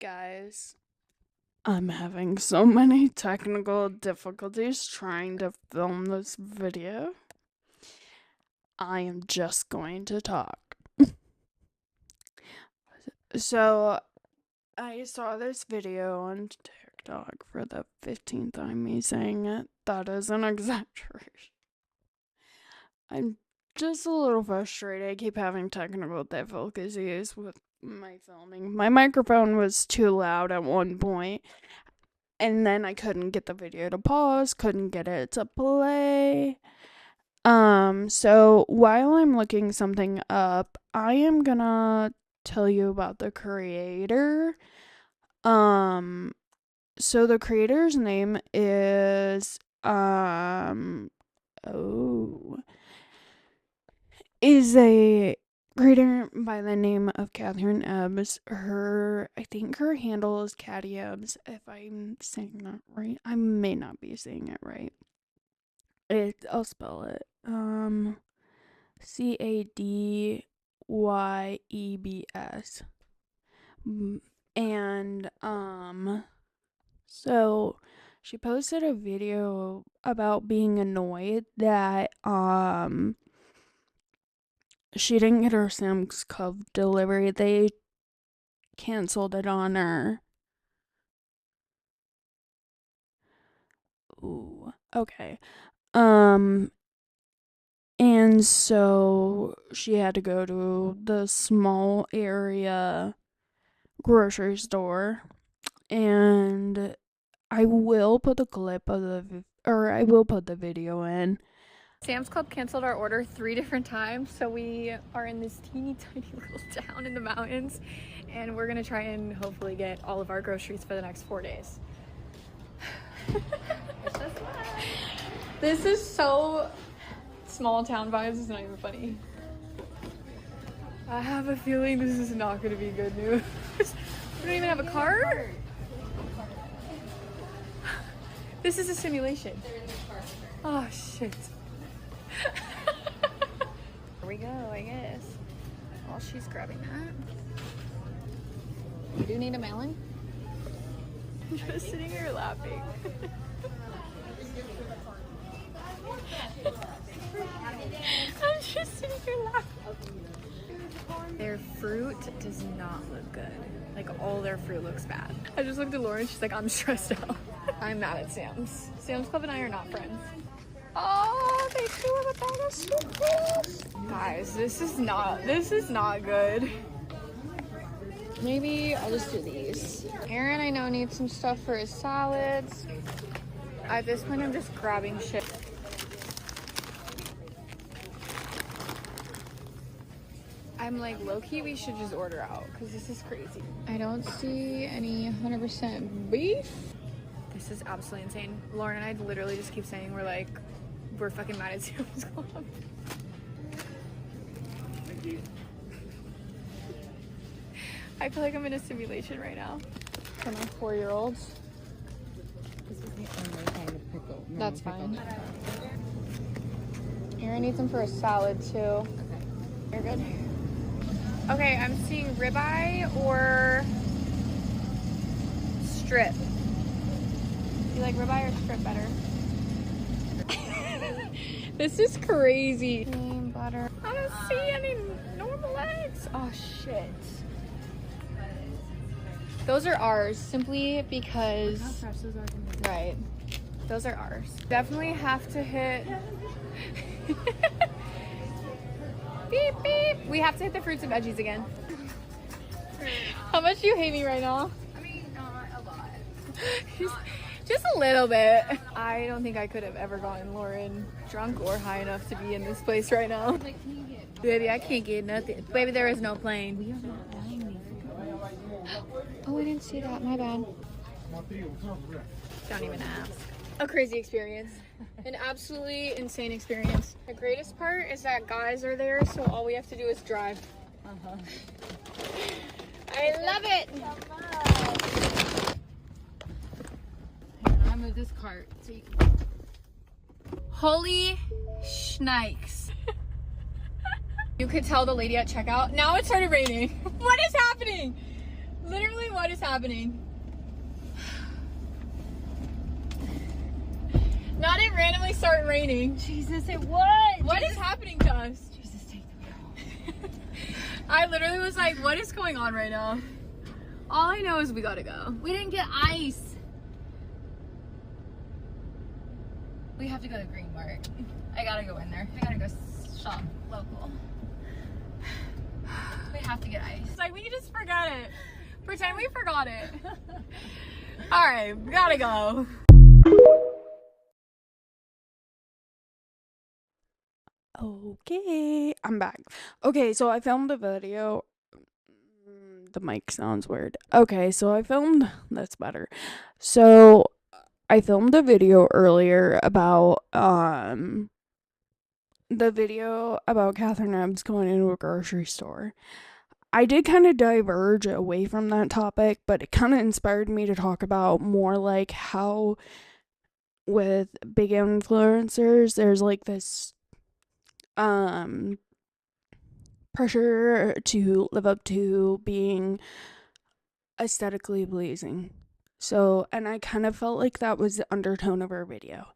Guys, I'm having so many technical difficulties trying to film this video. I am just going to talk. So, I saw this video on TikTok for the 15th time me saying it. That is an exaggeration. I'm just a little frustrated. I keep having technical difficulties with my filming. My microphone was too loud at one point, and then I couldn't get the video to pause, couldn't get it to play. So while I'm looking something up, I am gonna tell you about the creator. So the creator's name is is a creator by the name of Catherine Ebs. I think her handle is Catty Ebs, if I'm saying that right. I may not be saying it right. I'll spell it. CADYEBS. And, so she posted a video about being annoyed that, she didn't get her Sam's Club delivery. They canceled it on her. Ooh, okay. And so she had to go to the small area grocery store, and I will put the clip of I will put the video in. Sam's Club canceled our order 3 different times, so we are in this teeny tiny little town in the mountains, and we're gonna try and hopefully get all of our groceries for the next 4 days. This is so small town vibes, it's not even funny. I have a feeling this is not gonna be good news. We don't even have a cart? This is a simulation. Oh shit. Here we go, I guess. While she's grabbing that. You do need a melon? I'm just sitting here laughing. I'm just sitting here laughing. Their fruit does not look good. Like, all their fruit looks bad. I just looked at Lauren, she's like, I'm stressed out. I'm mad at Sam's. Sam's Club and I are not friends. Oh, they do have a bag of suitcase. Guys, this is not good. Maybe I'll just do these. Aaron, I know, needs some stuff for his salads. At this point, I'm just grabbing shit. I'm like, low-key, we should just order out, because this is crazy. I don't see any 100% beef. This is absolutely insane. Lauren and I literally just keep saying we're fucking mad at Sam's Club. I feel like I'm in a simulation right now. For my 4-year-olds. This is the only kind of pickle. No, That's pickle. fine. Aaron needs them for a salad too. Okay. You're good. Okay, I'm seeing ribeye or strip. You like ribeye or strip better? This is crazy. Cream butter. I don't see any normal eggs. Oh shit. Those are ours simply because. How fresh those are. Right. Those are ours. Definitely have to hit. Beep beep. We have to hit the fruits and veggies again. How much do you hate me right now? I mean, not a lot. Just a little bit. I don't think I could have ever gotten Lauren drunk or high enough to be in this place right now. Like, can you get? Baby, I can't get nothing. Baby, there is no plane. We are not buying these. Oh, I didn't see that. My bad. Don't even ask. A crazy experience. An absolutely insane experience. The greatest part is that guys are there, so all we have to do is drive. I love it. I move this cart so you can. Holy shnikes. You could tell the lady at checkout. Now it started raining. What is happening? Literally, what is happening? Not it randomly start raining. Jesus, it was. What is happening to us? Jesus, take the wheel. I literally was like, what is going on right now? All I know is we gotta go. We didn't get ice. We have to go to Green Mart. I gotta go in there. I gotta go shop local. We have to get ice. It's like, we just forgot it. Pretend we forgot it. Alright, we gotta go. Okay, I'm back. Okay, so I filmed a video. The mic sounds weird. Okay, so that's better. So I filmed a video earlier about the video about Catherine Ebs going into a grocery store. I did kind of diverge away from that topic, but it kind of inspired me to talk about more like how with big influencers there's like this pressure to live up to being aesthetically pleasing. So, and I kind of felt like that was the undertone of her video.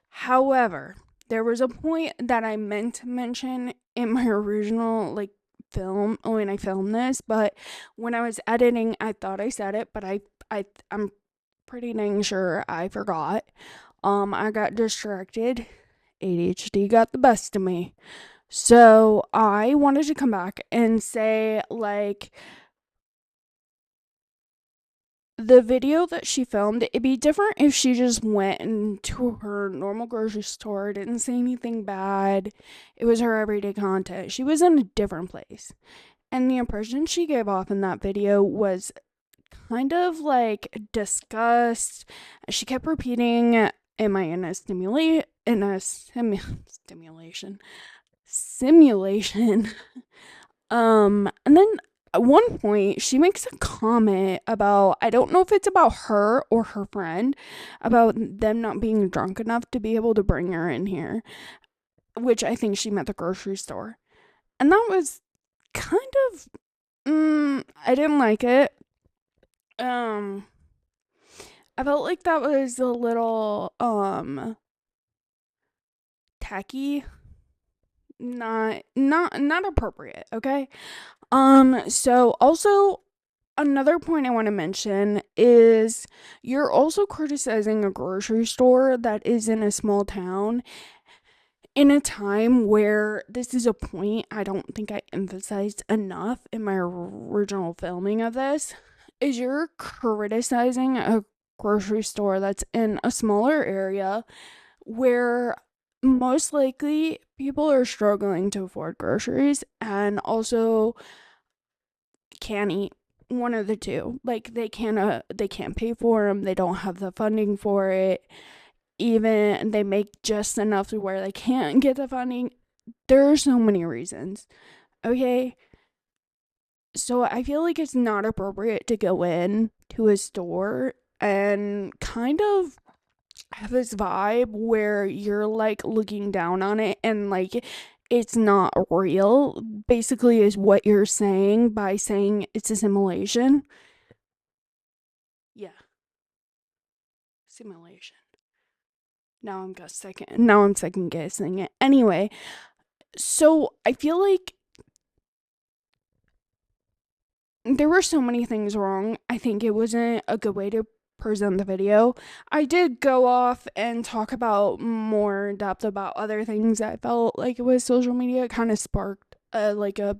However, there was a point that I meant to mention in my original like film when I filmed this, but when I was editing, I thought I said it, but I'm pretty dang sure I forgot. I got distracted. ADHD got the best of me. So I wanted to come back and say, like, the video that she filmed, it'd be different if she just went into her normal grocery store, didn't say anything bad. It was her everyday content. She was in a different place. And the impression she gave off in that video was kind of like disgust. She kept repeating, am I in a simulation? And then at one point she makes a comment about, I don't know if it's about her or her friend, about them not being drunk enough to be able to bring her in here, which I think she meant the grocery store. And that was kind of I didn't like it. I felt like that was a little tacky, not appropriate, okay? So also another point I want to mention is you're also criticizing a grocery store that is in a small town in a time where this is a point I don't think I emphasized enough in my original filming of this, is you're criticizing a grocery store that's in a smaller area where most likely people are struggling to afford groceries and also can't eat. One of the two. Like they can't pay for them. They don't have the funding for it. Even they make just enough to where they can't get the funding. There are so many reasons. Okay? So I feel like it's not appropriate to go in to a store and kind of have this vibe where you're like looking down on it and like it's not real, basically, is what you're saying by saying it's a simulation. Yeah. Simulation. Now I'm second guessing it. Anyway, so I feel like there were so many things wrong. I think it wasn't a good way to present the video. I did go off and talk about more in depth about other things that I felt like it was social media. It kind of sparked a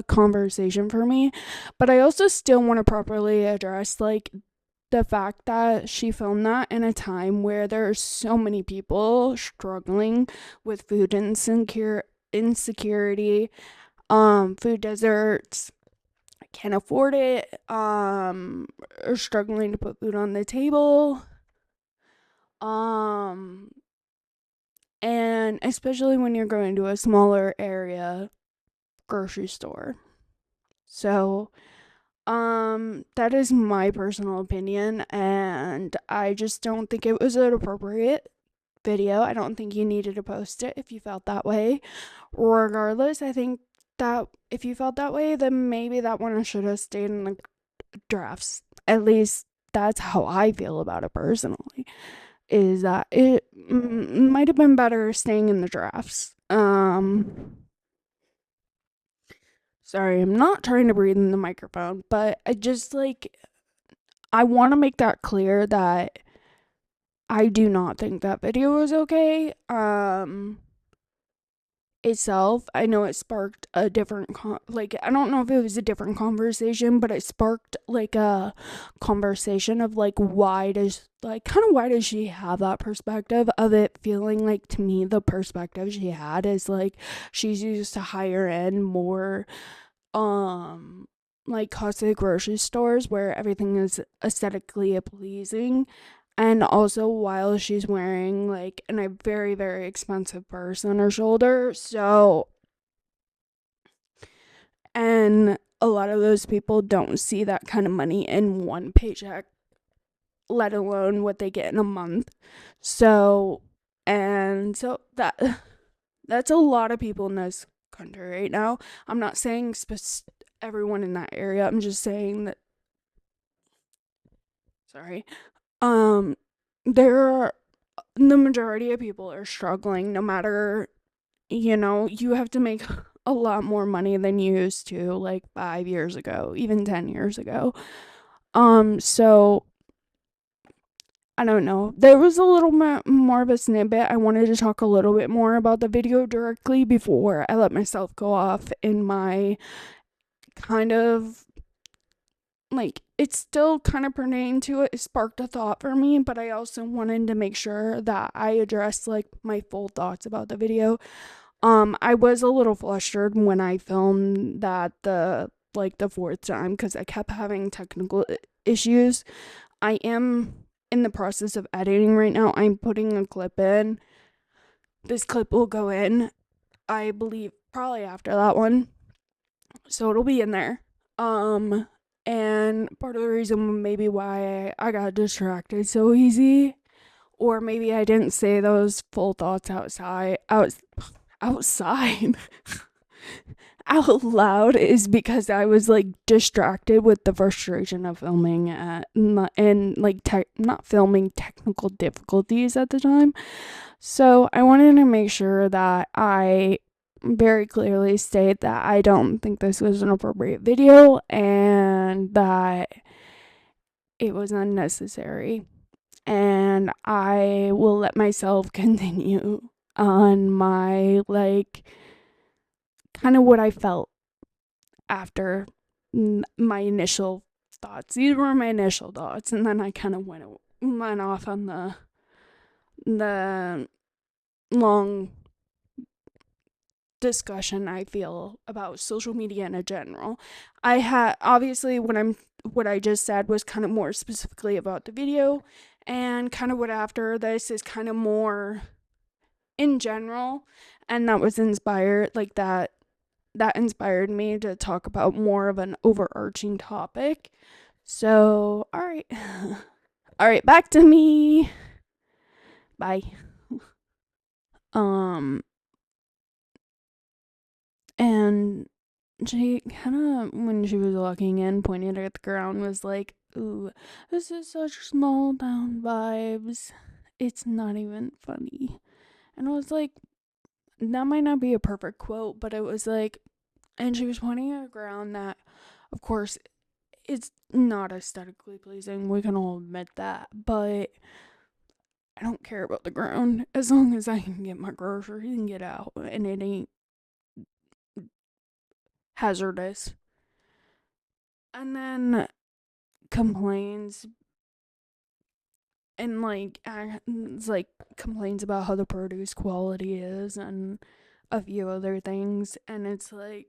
conversation for me. But I also still want to properly address like the fact that she filmed that in a time where there are so many people struggling with food insecurity, food deserts, can't afford it, are struggling to put food on the table, and especially when you're going to a smaller area grocery store. So that is my personal opinion, and I just don't think it was an appropriate video. I don't think you needed to post it if you felt that way. Regardless, I think that if you felt that way, then maybe that one should have stayed in the drafts. At least that's how I feel about it personally. Is that it might have been better staying in the drafts. Sorry, I'm not trying to breathe in the microphone, but I just like I want to make that clear that I do not think that video was okay. Itself, I know it sparked a different like I don't know if it was a different conversation, but it sparked like a conversation of like why does she have that perspective of it feeling like, to me, the perspective she had is like she's used to higher end, more like costly grocery stores where everything is aesthetically pleasing, and also while she's wearing like a very very expensive purse on her shoulder. So, and a lot of those people don't see that kind of money in one paycheck, let alone what they get in a month. So, and so that's a lot of people in this country right now. I'm not saying everyone in that area. I'm just saying that, sorry. There are, the majority of people are struggling, no matter, you have to make a lot more money than you used to like 5 years ago, even 10 years ago. So I don't know. There was a little more of a snippet. I wanted to talk a little bit more about the video directly before I let myself go off in my kind of like, it's still kind of pertaining to it. It sparked a thought for me, but I also wanted to make sure that I addressed like my full thoughts about the video. I was a little flustered when I filmed that the fourth time because I kept having technical issues. I am in the process of editing right now. I'm putting a clip in. This clip will go in, I believe, probably after that one. So it'll be in there. And part of the reason maybe why I got distracted so easy, or maybe I didn't say those full thoughts outside out loud, is because I was like distracted with the frustration of filming and like not filming technical difficulties at the time. So I wanted to make sure that I very clearly state that I don't think this was an appropriate video and that it was unnecessary. And I will let myself continue on my like kind of what I felt after my initial thoughts. These were my initial thoughts, and then I kind of went off on the long discussion I feel about social media in a general. I had obviously what I just said was kind of more specifically about the video, and kind of what after this is kind of more in general, and that was inspired like that inspired me to talk about more of an overarching topic. So, all right. All right, back to me. Bye. And she kind of, when she was walking in, pointed at the ground, was like, "Ooh, this is such small town vibes. It's not even funny." And I was like, that might not be a perfect quote, but it was like, and she was pointing at the ground that, of course, it's not aesthetically pleasing. We can all admit that, but I don't care about the ground as long as I can get my groceries and get out, and it ain't hazardous. And then complains and like it's like complains about how the produce quality is and a few other things, and it's like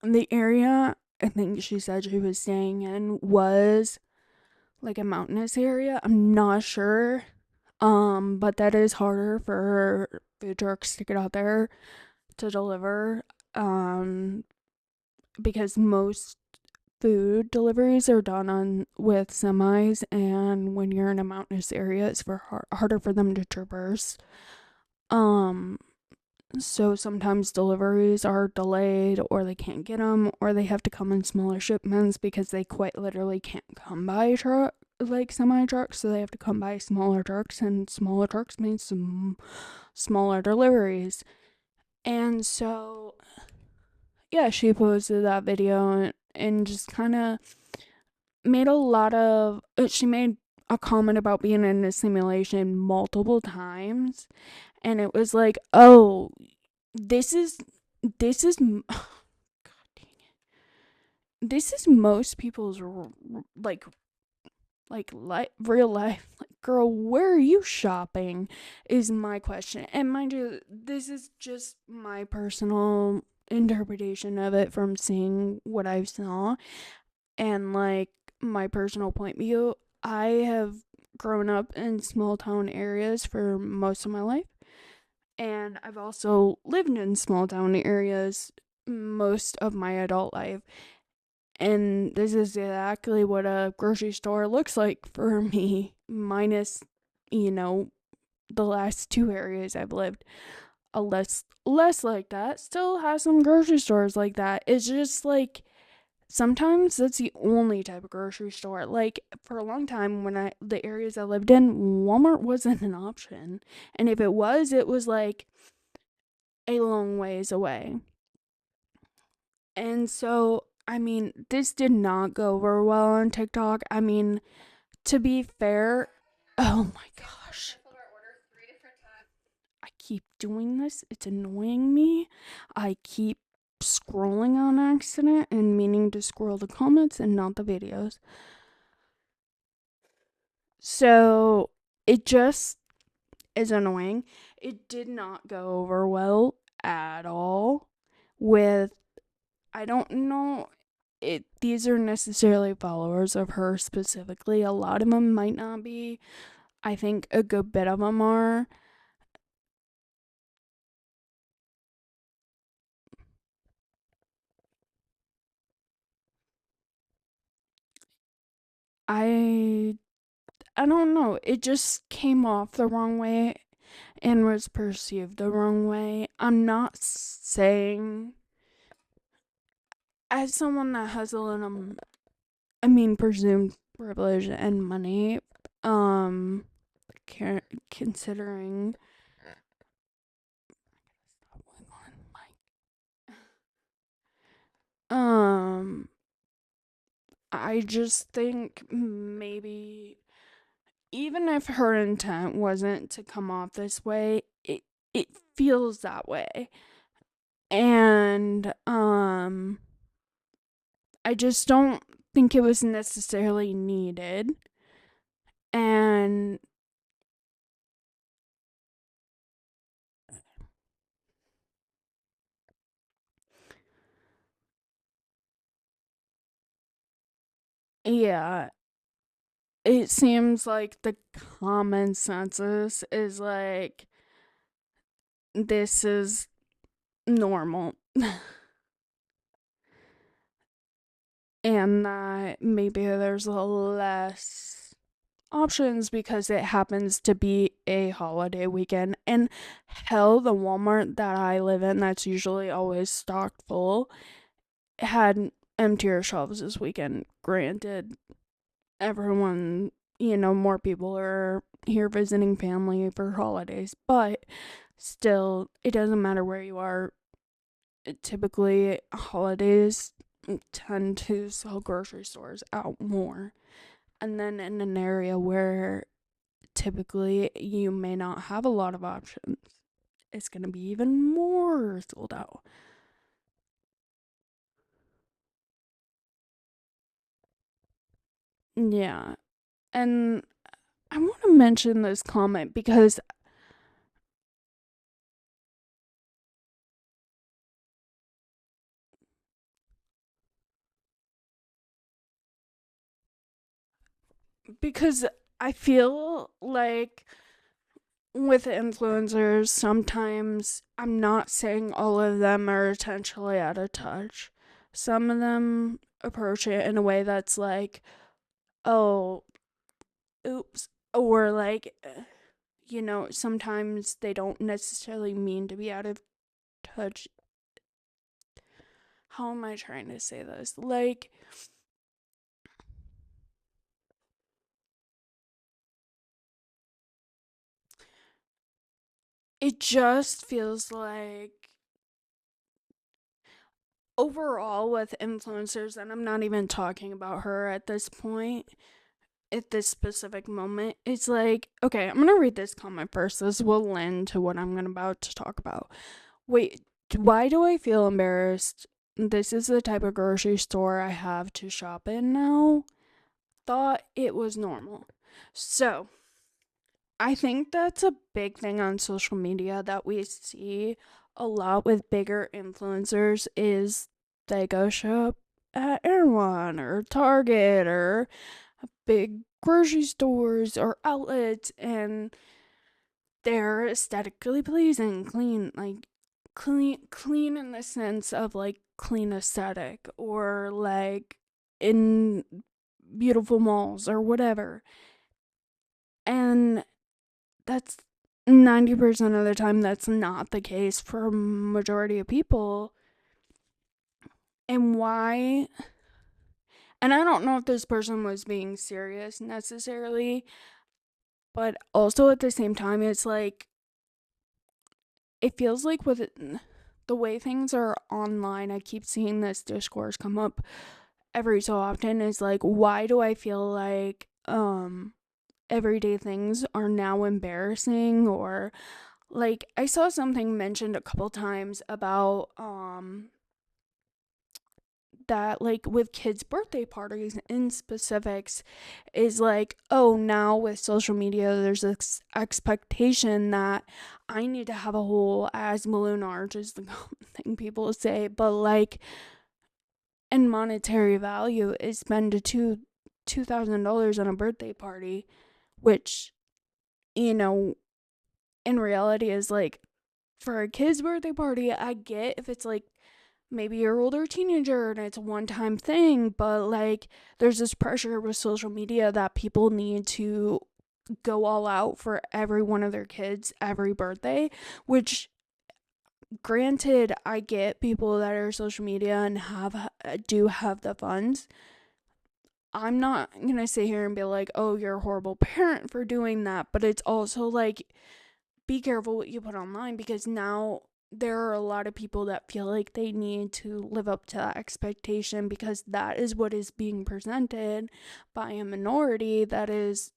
the area I think she said she was staying in was like a mountainous area. I'm not sure. But that is harder for food trucks to get out there to deliver. Because most food deliveries are done on with semis, and when you're in a mountainous area, it's harder for them to traverse. So sometimes deliveries are delayed, or they can't get them, or they have to come in smaller shipments because they quite literally can't come by truck, like semi trucks. So they have to come by smaller trucks, and smaller trucks means some smaller deliveries. And so, yeah, she posted that video and just kind of made a lot of. She made a comment about being in a simulation multiple times, and it was like, oh, this is God dang it. This is most people's like real life. Like, girl, where are you shopping? Is my question. And mind you, this is just my personal interpretation of it from seeing what I saw and like my personal point of view. I have grown up in small town areas for most of my life, and I've also lived in small town areas most of my adult life. And this is exactly what a grocery store looks like for me, minus, you know, the last two areas I've lived. A less like that. Still has some grocery stores like that. It's just like sometimes that's the only type of grocery store. Like for a long time when the areas I lived in, Walmart wasn't an option. And if it was like a long ways away. And so, I mean, this did not go over well on TikTok. I mean, to be fair, oh my gosh. I keep doing this. It's annoying me. I keep scrolling on accident and meaning to scroll the comments and not the videos. So, it just is annoying. It did not go over well at all with I don't know these are necessarily followers of her specifically. A lot of them might not be. I think a good bit of them are. I I don't know. It just came off the wrong way and was perceived the wrong way. I'm not saying as someone that has a little presumed privilege and money, um considering um I just think maybe even if her intent wasn't to come off this way, it feels that way. And I just don't think it was necessarily needed. And yeah, it seems like the common census is like this is normal. And that maybe there's less options because it happens to be a holiday weekend. And hell, the Walmart that I live in, that's usually always stocked full, had emptier shelves this weekend. Granted, everyone, more people are here visiting family for holidays, but still, it doesn't matter where you are. Typically, holidays tend to sell grocery stores out more. And then in an area where typically you may not have a lot of options, it's going to be even more sold out. Yeah. And I want to mention this comment because I feel like with influencers, sometimes I'm not saying all of them are intentionally out of touch. Some of them approach it in a way that's like, oh, oops, or like, sometimes they don't necessarily mean to be out of touch. How am I trying to say this? Like, it just feels like overall with influencers, and I'm not even talking about her at this point, at this specific moment, it's like, okay, I'm gonna read this comment first. This will lend to what I'm about to talk about. Wait, why do I feel embarrassed? This is the type of grocery store I have to shop in now. Thought it was normal. So, I think that's a big thing on social media that we see a lot with bigger influencers is they go shop at Erewhon or Target or big grocery stores or outlets, and they're aesthetically pleasing, clean, like clean in the sense of like clean aesthetic, or like in beautiful malls or whatever. And that's 90% of the time that's not the case for a majority of people. And why? And I don't know if this person was being serious necessarily, but also at the same time, it's like, it feels like with the way things are online, I keep seeing this discourse come up every so often, is like, why do I feel like everyday things are now embarrassing? Or like, I saw something mentioned a couple times about that, like, with kids' birthday parties in specifics, is like, oh, now with social media, there's this expectation that I need to have a whole ass balloon arch, is the thing people say, but like, and monetary value is spend $2,000 on a birthday party, which, you know, in reality is like, for a kid's birthday party, I get if it's like maybe you're an older teenager and it's a one time thing, but like, there's this pressure with social media that people need to go all out for every one of their kids every birthday, which, granted, I get people that are social media and do have the funds. I'm not gonna sit here and be like, oh, you're a horrible parent for doing that, but it's also like, be careful what you put online, because now there are a lot of people that feel like they need to live up to that expectation because that is what is being presented by a minority that is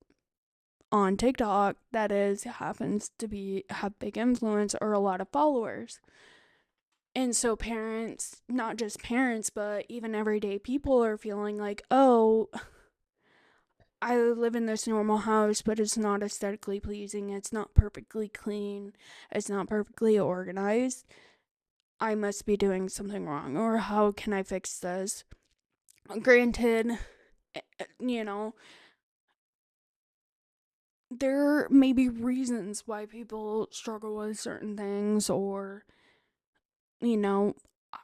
on TikTok, that is happens to be have big influence or a lot of followers. And so parents, not just parents, but even everyday people are feeling like, oh, I live in this normal house, but it's not aesthetically pleasing. It's not perfectly clean. It's not perfectly organized. I must be doing something wrong. Or how can I fix this? Granted, you know, there may be reasons why people struggle with certain things, or, you know,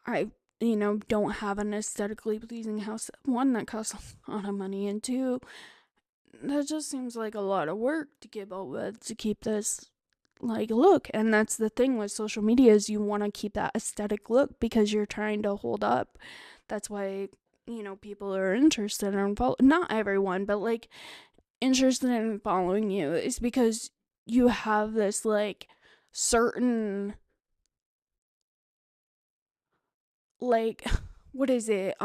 I, don't have an aesthetically pleasing house. One, that costs a lot of money, and two, that just seems like a lot of work to keep up with to keep this like look. And that's the thing with social media, is you want to keep that aesthetic look because you're trying to hold up. That's why, people are interested in not everyone, but like interested in following you, is because you have this like certain, like, what is it,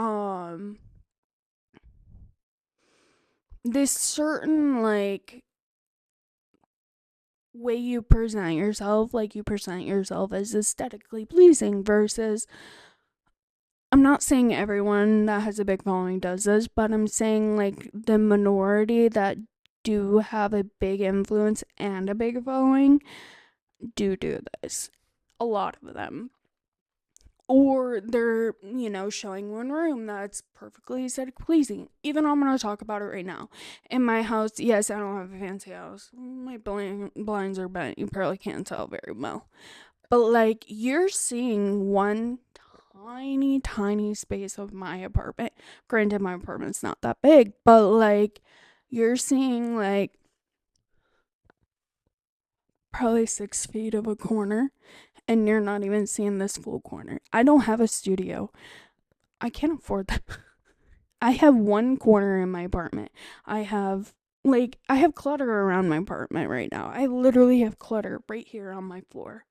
this certain like way you present yourself, like you present yourself as aesthetically pleasing, versus, I'm not saying everyone that has a big following does this, but I'm saying like the minority that do have a big influence and a big following do this. A lot of them. Or they're, showing one room that's perfectly aesthetic pleasing. Even I'm going to talk about it right now. In my house, yes, I don't have a fancy house. My blinds are bent. You probably can't tell very well. But like, you're seeing one tiny space of my apartment. Granted, my apartment's not that big, but like, you're seeing like probably 6 feet of a corner, and you're not even seeing this full corner. I don't have a studio. I can't afford that. I have one corner in my apartment. I have clutter around my apartment right now. I literally have clutter right here on my floor.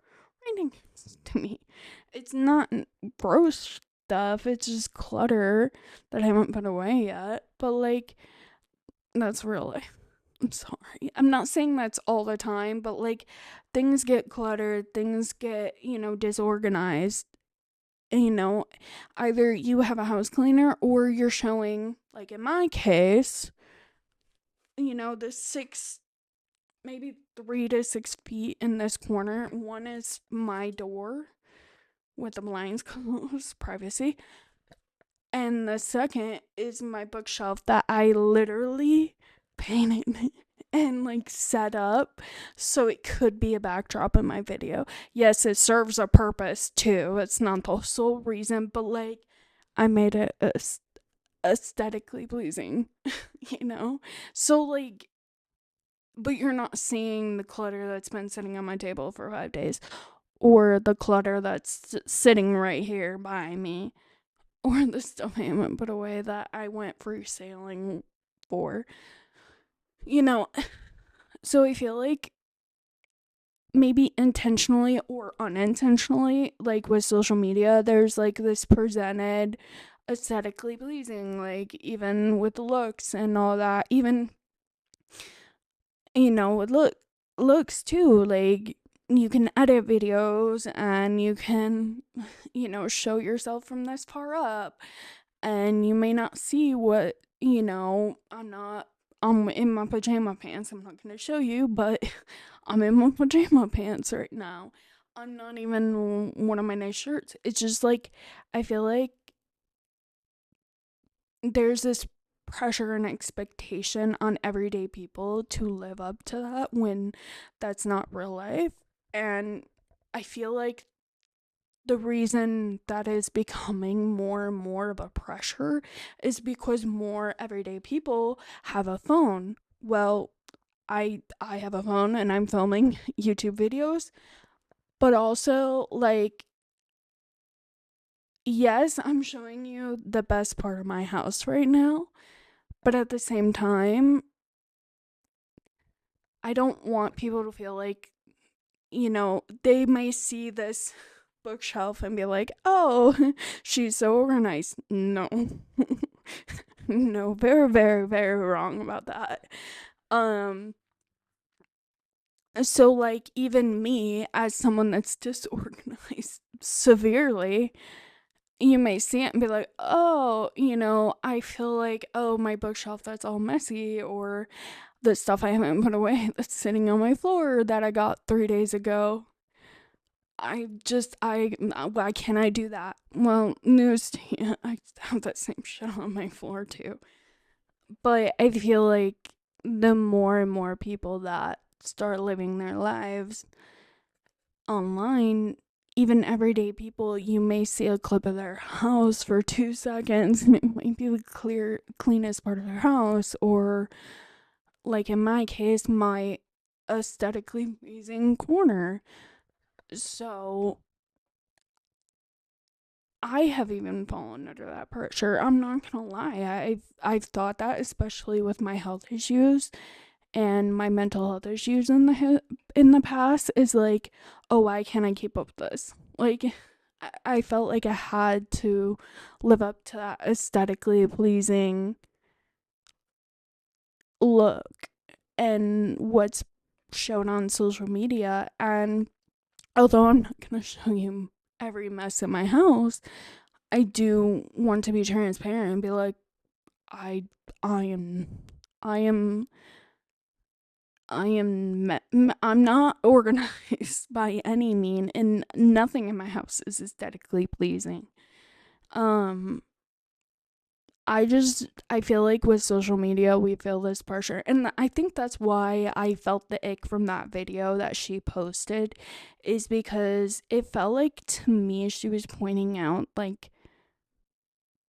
Right next to me. It's not gross stuff. It's just clutter that I haven't put away yet. But like, that's real life. I'm sorry. I'm not saying that's all the time, but like, things get cluttered, things get, disorganized. Either you have a house cleaner or you're showing, like in my case, the maybe 3 to 6 feet in this corner. One is my door with the blinds closed, privacy. And the second is my bookshelf that I literally painted and like set up so it could be a backdrop in my video. Yes, it serves a purpose too. It's not the sole reason, but like I made it aesthetically pleasing, So like, but you're not seeing the clutter that's been sitting on my table for 5 days, or the clutter that's sitting right here by me, or the stuff I haven't put away that I went free sailing for. So I feel like maybe intentionally or unintentionally, like with social media, there's like this presented aesthetically pleasing, like even with looks and all that, even with looks too, like you can edit videos and you can show yourself from this far up, and you may not see what I'm in my pajama pants. I'm not gonna show you, but I'm in my pajama pants right now. I'm not even one of my nice shirts. It's just like, I feel like there's this pressure and expectation on everyday people to live up to that when that's not real life. And I feel like the reason that is becoming more and more of a pressure is because more everyday people have a phone. Well, I have a phone and I'm filming YouTube videos, but also like, yes, I'm showing you the best part of my house right now, but at the same time, I don't want people to feel like, they may see this bookshelf and be like, oh, she's so organized. No. No, very, very, very wrong about that. So like, even me as someone that's disorganized severely, you may see it and be like, oh, I feel like, oh, my bookshelf that's all messy, or the stuff I haven't put away that's sitting on my floor that I got 3 days ago. Why can't I do that? Well, news to you, I have that same shit on my floor too. But I feel like the more and more people that start living their lives online, even everyday people, you may see a clip of their house for 2 seconds and it might be the cleanest part of their house, or like in my case, my aesthetically pleasing corner. So I have even fallen under that pressure. I'm not gonna lie. I've thought that, especially with my health issues and my mental health issues in the past, is like, oh, why can't I keep up with this? Like, I felt like I had to live up to that aesthetically pleasing look and what's shown on social media. And although I'm not gonna show you every mess in my house, I do want to be transparent and be like, I am I am I'm not organized by any mean, and nothing in my house is aesthetically pleasing. Um I feel like with social media we feel this pressure, and I think that's why I felt the ick from that video that she posted, is because it felt like, to me, she was pointing out like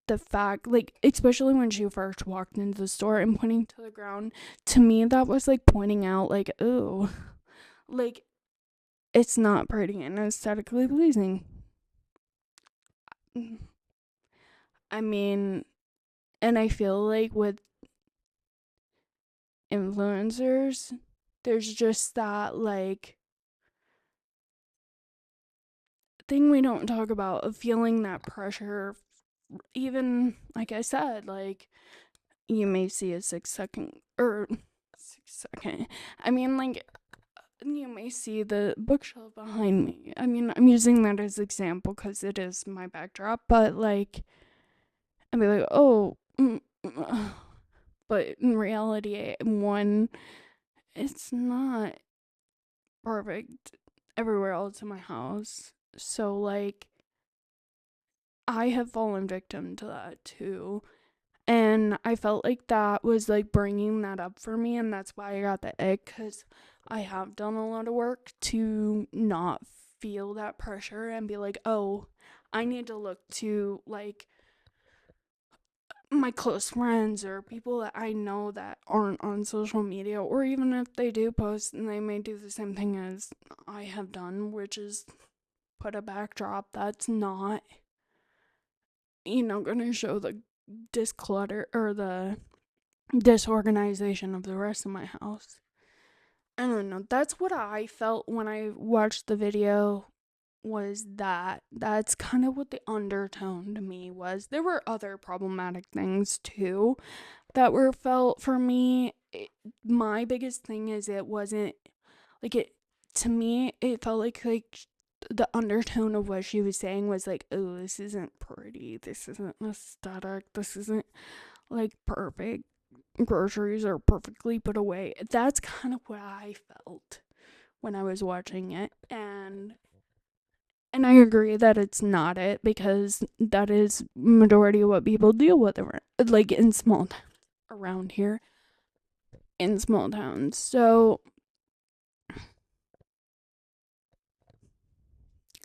the fact, like, especially when she first walked into the store and pointing to the ground, to me that was like pointing out like, oh, like, it's not pretty and aesthetically pleasing. I mean, and I feel like with influencers, there's just that like thing we don't talk about of feeling that pressure. Even like I said, like you may see a 6 second or 6 second. I mean, like you may see the bookshelf behind me. I mean, I'm using that as example because it is my backdrop, but like, I'd be like, oh, but in reality, one, it's not perfect everywhere else in my house. So like, I have fallen victim to that too. And I felt like that was like bringing that up for me, and that's why I got the ick, because I have done a lot of work to not feel that pressure and be like, oh, I need to look to like my close friends or people that I know that aren't on social media, or even if they do post and they may do the same thing as I have done, which is put a backdrop that's not, gonna show the disclutter or the disorganization of the rest of my house. I don't know. That's what I felt when I watched the video, was that's kind of what the undertone to me was. There were other problematic things too that were felt for me. My biggest thing is it wasn't like it to me it felt like the undertone of what she was saying was like, oh, this isn't pretty, this isn't aesthetic, this isn't like perfect, groceries are perfectly put away. That's kind of what I felt when I was watching it. And I agree that it's not it, because that is majority of what people deal with like in small towns around here, in small towns. So,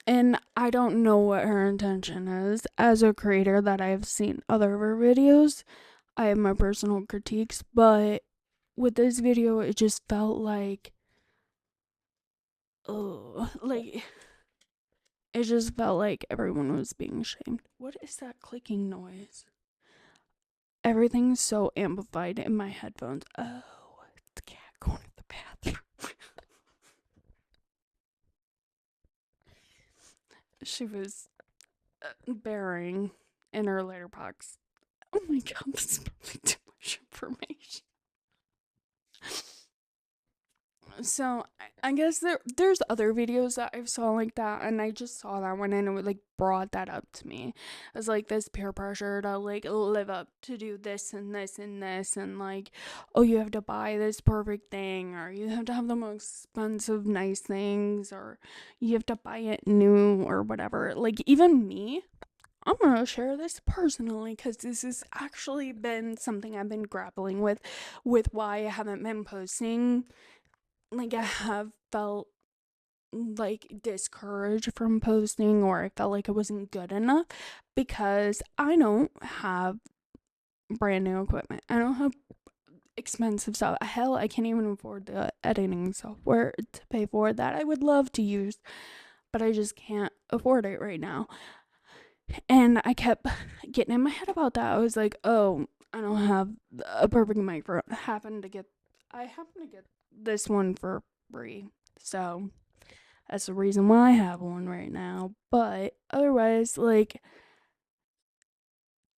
and I don't know what her intention is. As a creator that I've seen other of her videos, I have my personal critiques, but with this video, it just felt like, oh, like it just felt like everyone was being shamed. What is that clicking noise? Everything's so amplified in my headphones. Oh, it's the cat going to the bathroom. She was bearing in her litter box. Oh my god, this is probably too much information. So I guess there's other videos that I saw like that, and I just saw that one and it like brought that up to me as like this peer pressure to like live up to do this and this and this, and like, oh, you have to buy this perfect thing, or you have to have the most expensive nice things, or you have to buy it new or whatever. Like even me, I'm gonna share this personally because this has actually been something I've been grappling with why I haven't been posting. Like I have felt like discouraged from posting, or I felt like it wasn't good enough because I don't have brand new equipment. I don't have expensive stuff. Hell, I can't even afford the editing software to pay for that I would love to use, but I just can't afford it right now. And I kept getting in my head about that. I was like, oh, I don't have a perfect microphone. I happen to get this one for free. So that's the reason why I have one right now. But otherwise, like,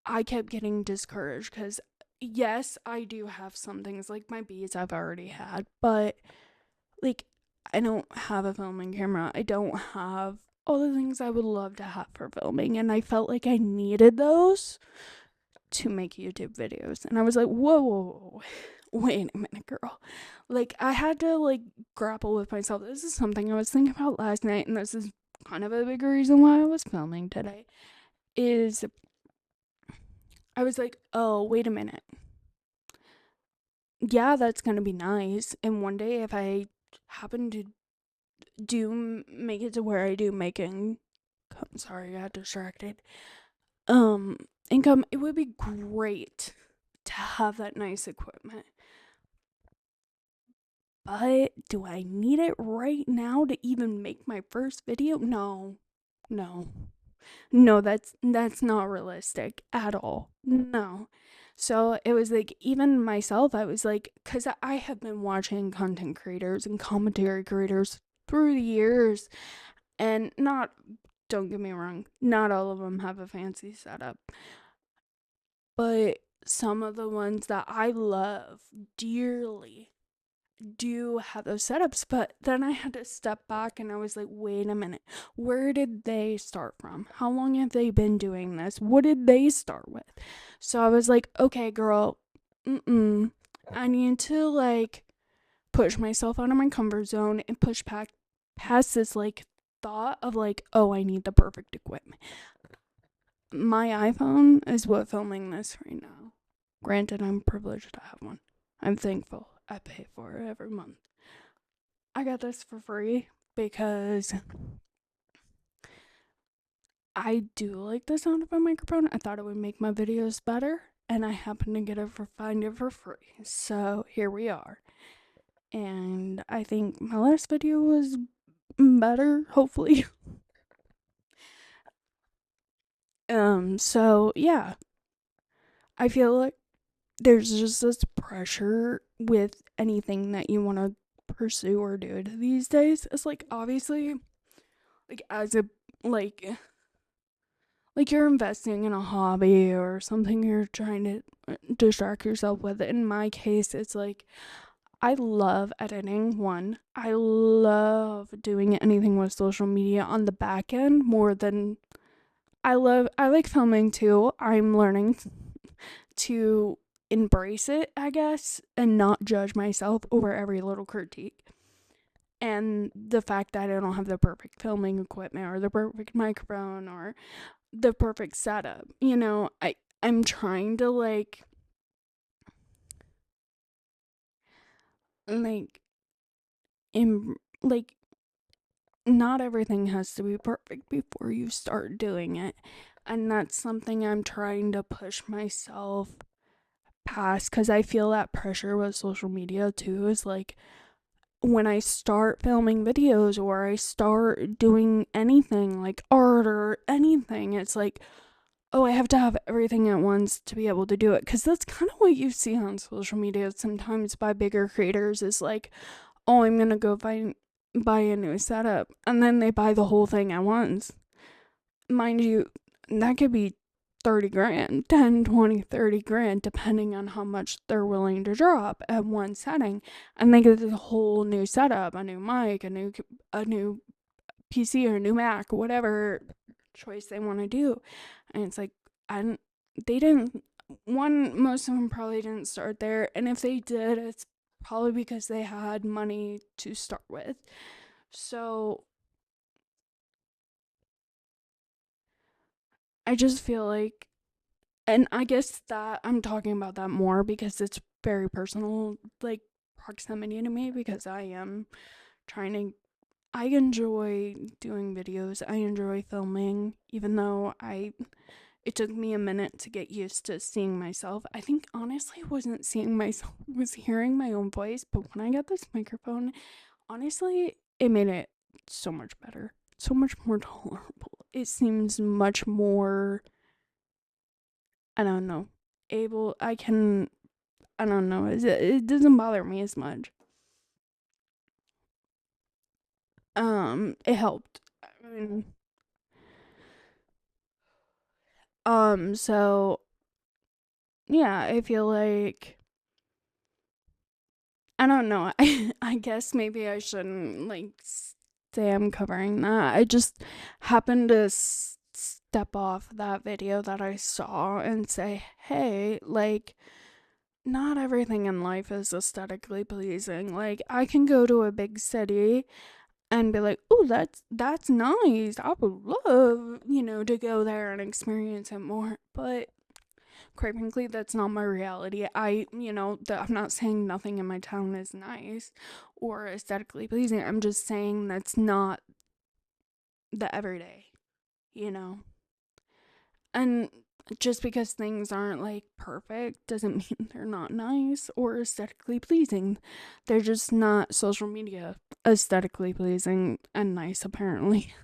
I kept getting discouraged because, yes, I do have some things like my beads I've already had, but like, I don't have a filming camera. I don't have all the things I would love to have for filming, and I felt like I needed those to make YouTube videos. And I was like, whoa, wait a minute, girl. Like, I had to like grapple with myself. This is something I was thinking about last night, and this is kind of a big reason why I was filming today. Is I was like, oh, wait a minute. Yeah, that's gonna be nice. And one day, if I happen to make it to where I do making, sorry, I got distracted. Income, it would be great to have that nice equipment. But do I need it right now to even make my first video? No. No. No, that's not realistic at all. No. So it was like, even myself, I was like, because I have been watching content creators and commentary creators through the years, and don't get me wrong, not all of them have a fancy setup, but some of the ones that I love dearly do have those setups. But then I had to step back and I was like, wait a minute, where did they start from? How long have they been doing this? What did they start with? So I was like, okay, girl, I need to like push myself out of my comfort zone and push back past this like thought of like, oh, I need the perfect equipment. My iPhone is what filming this right now. Granted, I'm privileged to have one. I'm thankful. I pay for it every month. I got this for free because I do like the sound of a microphone. I thought it would make my videos better, and I happened to find it for free. So here we are. And I think my last video was better, hopefully. So yeah. I feel like there's just this pressure with anything that you want to pursue or do these days. It's like, obviously, like, as a like you're investing in a hobby or something you're trying to distract yourself with. In my case, it's like, I love editing. One, I love doing anything with social media on the back end more than I like filming too. I'm learning to embrace it, I guess, and not judge myself over every little critique. And the fact that I don't have the perfect filming equipment or the perfect microphone or the perfect setup. I'm trying to like like not everything has to be perfect before you start doing it. And that's something I'm trying to push myself past, because I feel that pressure with social media too. Is like, when I start filming videos or I start doing anything like art or anything, it's like, oh, I have to have everything at once to be able to do it. Because that's kind of what you see on social media sometimes by bigger creators, is like, oh, I'm gonna go buy a new setup, and then they buy the whole thing at once. Mind you, that could be 30 grand, 10, 20, 30 grand, depending on how much they're willing to drop at one setting. And they get the whole new setup, a new mic, a new PC or a new Mac, whatever choice they want to do. And it's like, they didn't, most of them probably didn't start there. And if they did, it's probably because they had money to start with. So I just feel like, and I guess that I'm talking about that more because it's very personal, like, proximity to me, because I am trying to, I enjoy doing videos. I enjoy filming, even though it took me a minute to get used to seeing myself. I think honestly I wasn't seeing myself, I was hearing my own voice, but when I got this microphone, honestly, it made it so much better, so much more tolerable. It seems much more, I don't know, I don't know, it doesn't bother me as much. It helped. I mean, so yeah, I feel like, I don't know. I guess maybe I shouldn't like say I'm covering that. I just happened to step off that video that I saw and say, hey, like, not everything in life is aesthetically pleasing. Like, I can go to a big city and be like, oh, that's nice. I would love, to go there and experience it more. But quite frankly, that's not my reality. I'm not saying nothing in my town is nice or aesthetically pleasing. I'm just saying that's not the everyday, you know? And just because things aren't like perfect doesn't mean they're not nice or aesthetically pleasing. They're just not social media aesthetically pleasing and nice, apparently.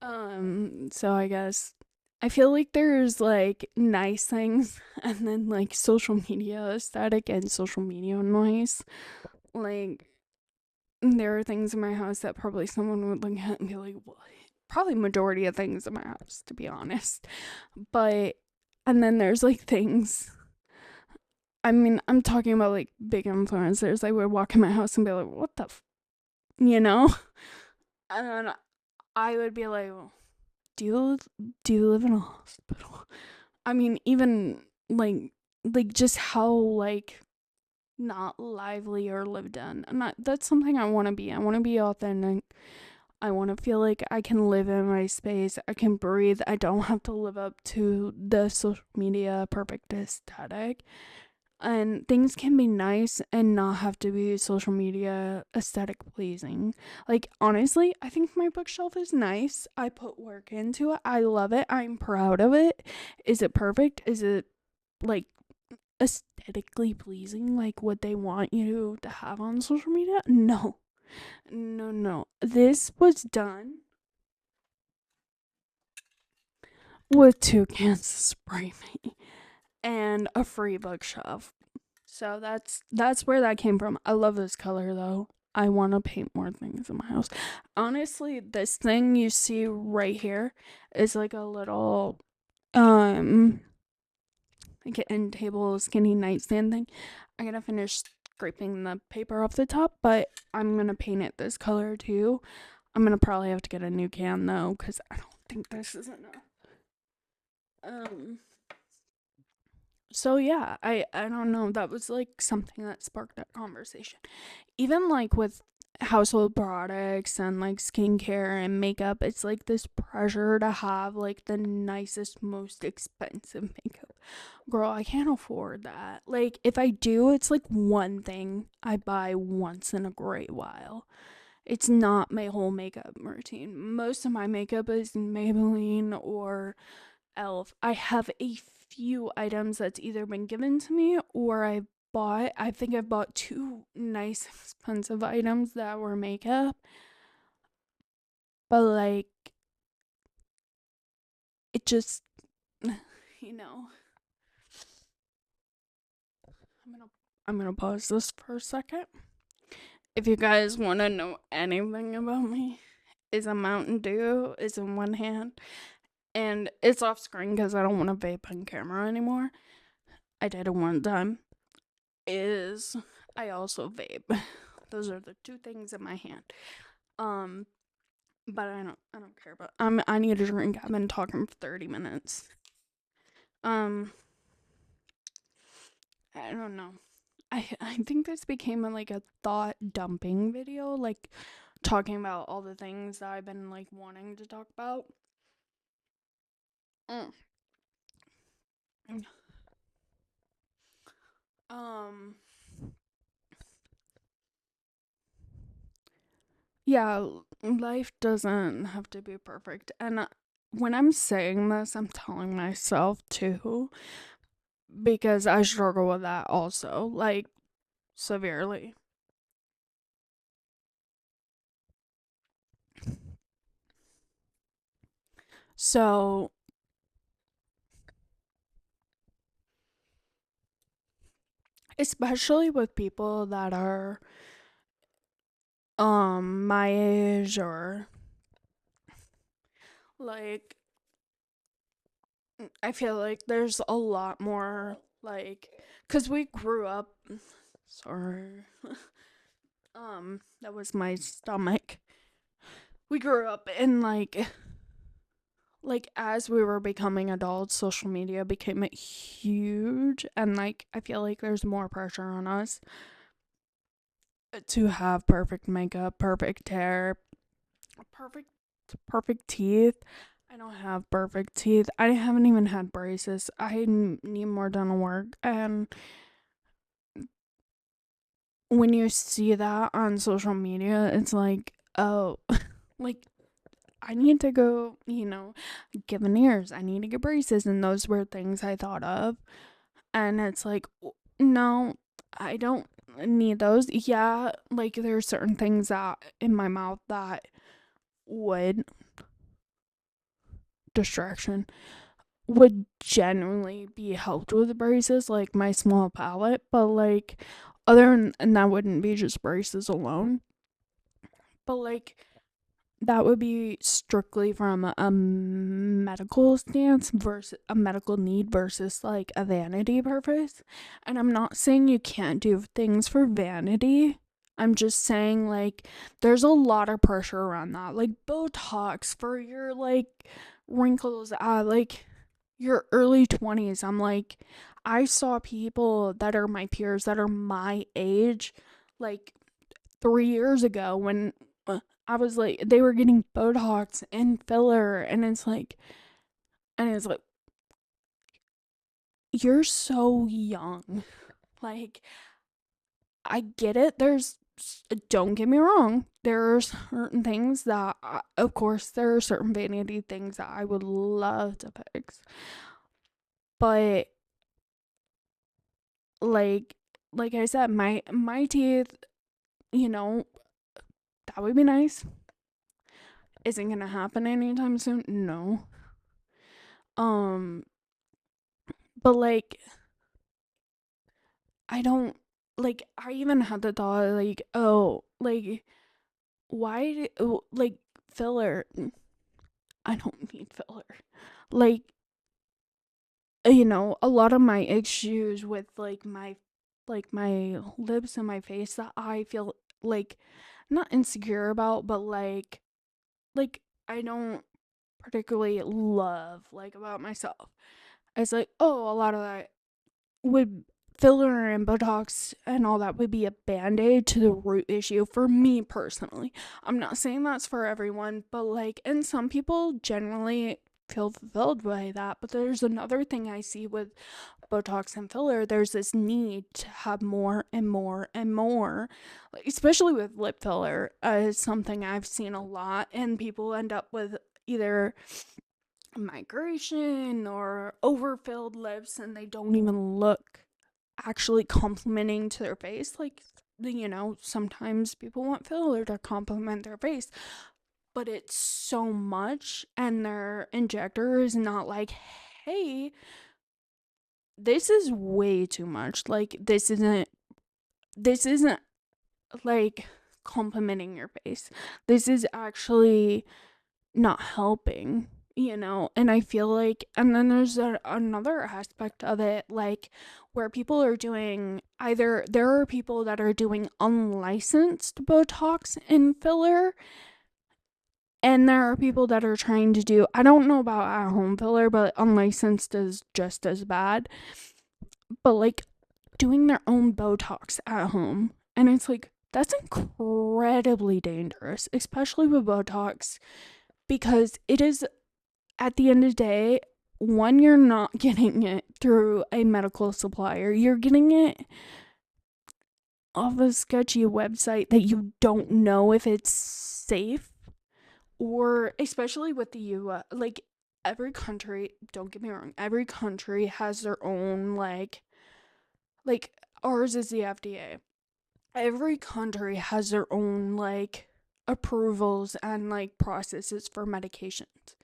So I guess I feel like there's like nice things and then like social media aesthetic and social media noise. Like, there are things in my house that probably someone would look at and be like, what? Probably majority of things in my house, to be honest. But, and then there's like things, I mean, I'm talking about like big influencers. Like, would walk in my house and be like, what the, you know? And I would be like, well, do you live in a hospital? I mean, even like just how like not lively or lived in. And that's something I want to be. I want to be authentic. I want to feel like I can live in my space. I can breathe. I don't have to live up to the social media perfect aesthetic. And things can be nice and not have to be social media aesthetic pleasing. Like, honestly, I think my bookshelf is nice. I put work into it. I love it. I'm proud of it. Is it perfect? Is it like aesthetically pleasing, like what they want you to have on social media? No. No, no. This was done with 2 cans of spray paint and a free bookshelf. So that's where that came from. I love this color though. I want to paint more things in my house. Honestly, this thing you see right here is like a little like an end table skinny nightstand thing. I gotta finish scraping the paper off the top, but I'm gonna paint it this color too. I'm gonna probably have to get a new can though, because I don't think this is enough. Um so yeah, I don't know, that was like something that sparked that conversation. Even like with household products and like skincare and makeup, it's like this pressure to have like the nicest, most expensive makeup. Girl, I can't afford that. Like, if I do, it's like one thing I buy once in a great while. It's not my whole makeup routine. Most of my makeup is Maybelline or Elf. I have a few items that's either been given to me or I think I bought 2 nice expensive items that were makeup. But like, it just, you know, I'm gonna I'm gonna pause this for a second. If you guys want to know anything about me, is a Mountain Dew is in one hand, and it's off screen because I don't want to vape on camera anymore. I did it one time. Is I also vape. Those are the 2 things in my hand. Um, but I don't care about. I need a drink. I've been talking for 30 minutes. Um, I don't know. I think this became like a thought dumping video, like talking about all the things that I've been like wanting to talk about. Mm. Um, yeah, life doesn't have to be perfect. And when I'm saying this, I'm telling myself too, because I struggle with that also, like severely. So, especially with people that are my age or like I feel like there's a lot more like cuz we grew up sorry. That was my stomach. We grew up in like as we were becoming adults, social media became huge and like I feel like there's more pressure on us to have perfect makeup, perfect hair, perfect perfect teeth. I don't have perfect teeth. I haven't even had braces. I need more dental work. And when you see that on social media, it's like, oh, like I need to go, get veneers. I need to get braces. And those were things I thought of. And it's like, no, I don't need those. Yeah, like there are certain things that in my mouth that would distraction would genuinely be helped with braces, like my small palate, but like other than and that wouldn't be just braces alone. But like that would be strictly from a medical stance versus a medical need versus like a vanity purpose. And I'm not saying you can't do things for vanity. I'm just saying like there's a lot of pressure around that. Like Botox for your like wrinkles, like your early 20s. I'm like, I saw people that are my peers that are my age like 3 years ago when I was like, they were getting Botox and filler, and it's like, you're so young. Like, I get it. Don't get me wrong, there are certain things that, of course, there are certain vanity things that I would love to fix. But, like, like I said, my teeth, you know, that would be nice. Isn't gonna happen anytime soon. No. Um, but like I don't like I even had the thought like, oh, like like filler. I don't need filler. Like a lot of my issues with like my lips and my face that I feel like not insecure about, but like I don't particularly love like about myself. It's like, oh, a lot of that would filler and Botox and all that would be a band-aid to the root issue for me personally. I'm not saying that's for everyone, but like, and some people generally feel fulfilled by that. But there's another thing I see with Botox and filler. There's this need to have more and more and more, like, especially with lip filler. Is something I've seen a lot, and people end up with either migration or overfilled lips and they don't even look actually complimenting to their face. Like, sometimes people want filler to compliment their face, but it's so much, and their injector is not like, hey, this is way too much. Like, this isn't like complimenting your face. This is actually not helping, and I feel like, and then there's another aspect of it, like where people are doing either there are people that are doing unlicensed Botox and filler, and there are people that are trying to do, I don't know about at home filler, but unlicensed is just as bad, but like doing their own Botox at home, and it's like that's incredibly dangerous, especially with Botox, because it is, at the end of the day, one, you're not getting it through a medical supplier. You're getting it off a sketchy website that you don't know if it's safe, or especially with the US, like every country, don't get me wrong, every country has their own like ours is the FDA. Every country has their own like approvals and like processes for medications.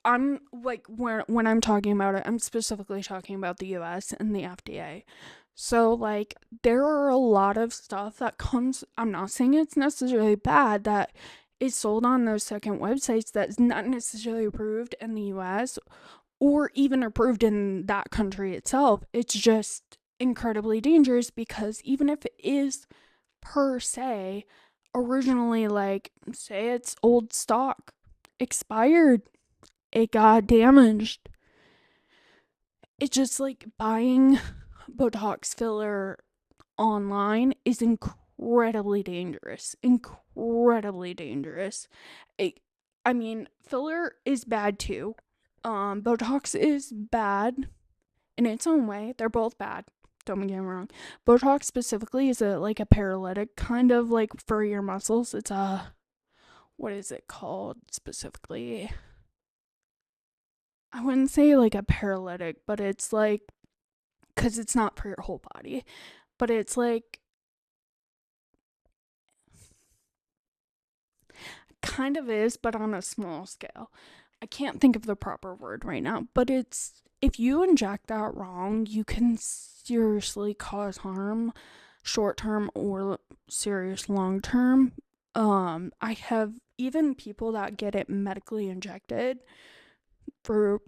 I'm like, when I'm talking about it, I'm specifically talking about the US and the FDA. So like there are a lot of stuff that comes, I'm not saying it's necessarily bad, that is sold on those second websites that's not necessarily approved in the US or even approved in that country itself. It's just incredibly dangerous because even if it is per se originally, like, say it's old stock, expired, it got damaged, it's just like buying Botox filler online is incredibly dangerous. Incredibly dangerous. I mean, filler is bad too. Botox is bad in its own way. They're both bad. Don't get me wrong. Botox specifically is like a paralytic kind of like for your muscles. It's a what is it called specifically? I wouldn't say like a paralytic, but it's like, because it's not for your whole body, but it's like kind of is, but on a small scale. I can't think of the proper word right now, but it's if you inject that wrong, you can seriously cause harm, short term or serious long term. I have even people that get it medically injected for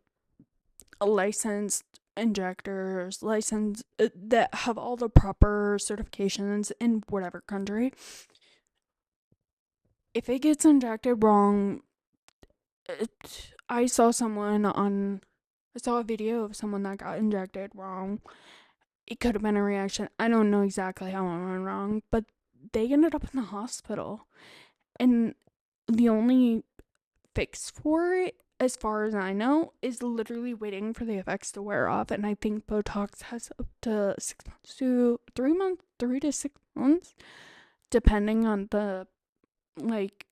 licensed injectors, license that have all the proper certifications in whatever country. If it gets injected wrong, I saw a video of someone that got injected wrong. It could have been a reaction. I don't know exactly how it went wrong, but they ended up in the hospital. And the only fix for it, as far as I know, is literally waiting for the effects to wear off. And I think Botox has up to 6 months to 3 months, 3 to 6 months, depending on the like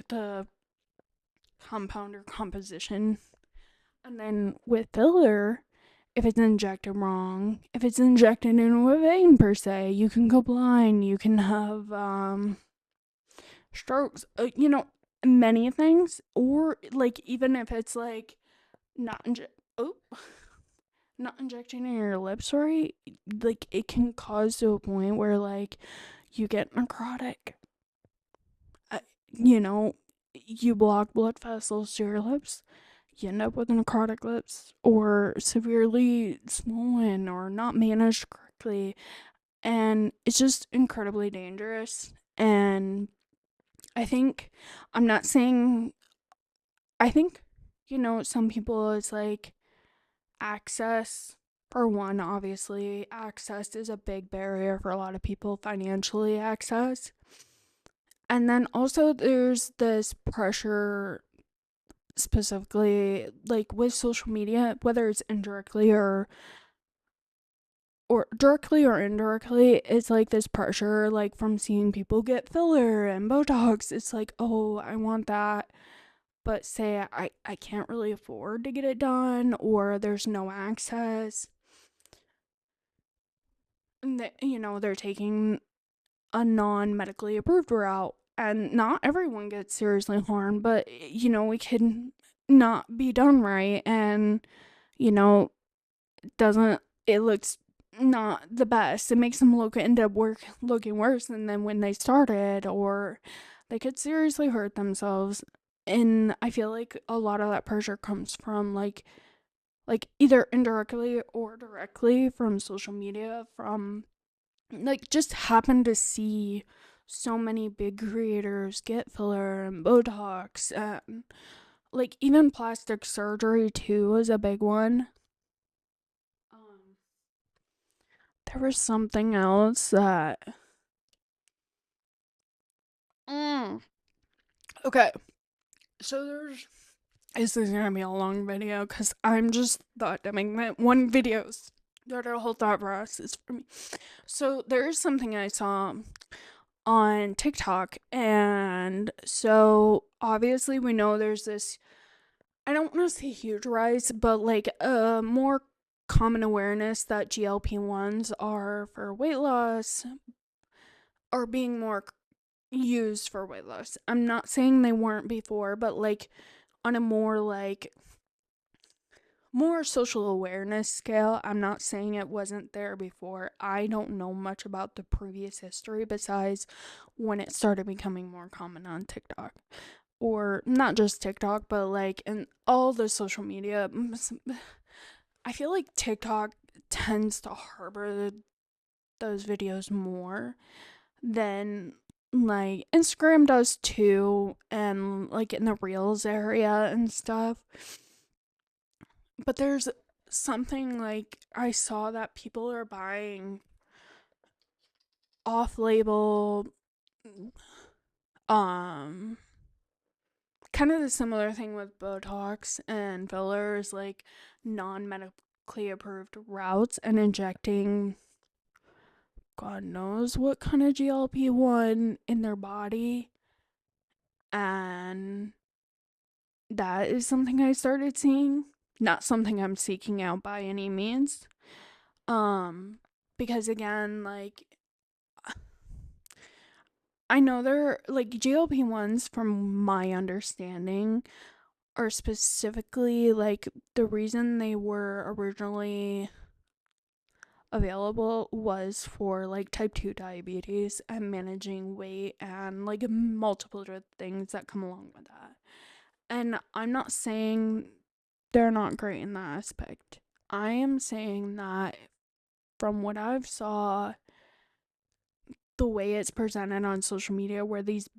the compound or composition. And then with filler, if it's injected wrong, if it's injected into a vein per se, you can go blind, you can have strokes, many things. Or like even if it's like not oh not injecting in your lips right, like it can cause to a point where like you get necrotic. uh, you know you block blood vessels to your lips, you end up with necrotic lips or severely swollen or not managed correctly. And it's just incredibly dangerous. And I think, I'm not saying, I think, some people, it's like access. For one, obviously, access is a big barrier for a lot of people, financially access. And then also, there's this pressure specifically like with social media, whether it's indirectly or directly or indirectly, it's like this pressure like from seeing people get filler and Botox. It's like, oh, I want that, but say I can't really afford to get it done, or there's no access, and they're taking a non-medically approved route. And not everyone gets seriously harmed, but it can not be done right. And you know doesn't it looks not the best. It makes them end up looking worse than when they started, or they could seriously hurt themselves. And I feel like a lot of that pressure comes from like either indirectly or directly from social media, from like just happen to see so many big creators get filler and Botox, and like even plastic surgery too is a big one. um there was something else that mm, okay, so this is gonna be a long video because I'm just thought dumbing that one video's that a whole thought process for me. So there is something I saw on TikTok, and so obviously we know there's this, I don't want to say huge rise, but like a more common awareness that GLP-1s are for weight loss, are being more used for weight loss. I'm not saying they weren't before, but like on a more social awareness scale, I'm not saying it wasn't there before. I don't know much about the previous history besides when it started becoming more common on TikTok. Or not just TikTok, but like in all the social media. I feel like TikTok tends to harbor those videos more than like Instagram does too, and like in the Reels area and stuff. But there's something like I saw that people are buying off-label, um kind of the similar thing with Botox and fillers, like non-medically approved routes, and injecting God knows what kind of GLP-1 in their body. And that is something I started seeing. Not something I'm seeking out by any means. Because again, like, I know they're like GLP-1s, from my understanding, are specifically like the reason they were originally available was for like type 2 diabetes and managing weight and like multiple other things that come along with that. And I'm not saying they're not great in that aspect. I am saying that from what I've saw, the way it's presented on social media, where these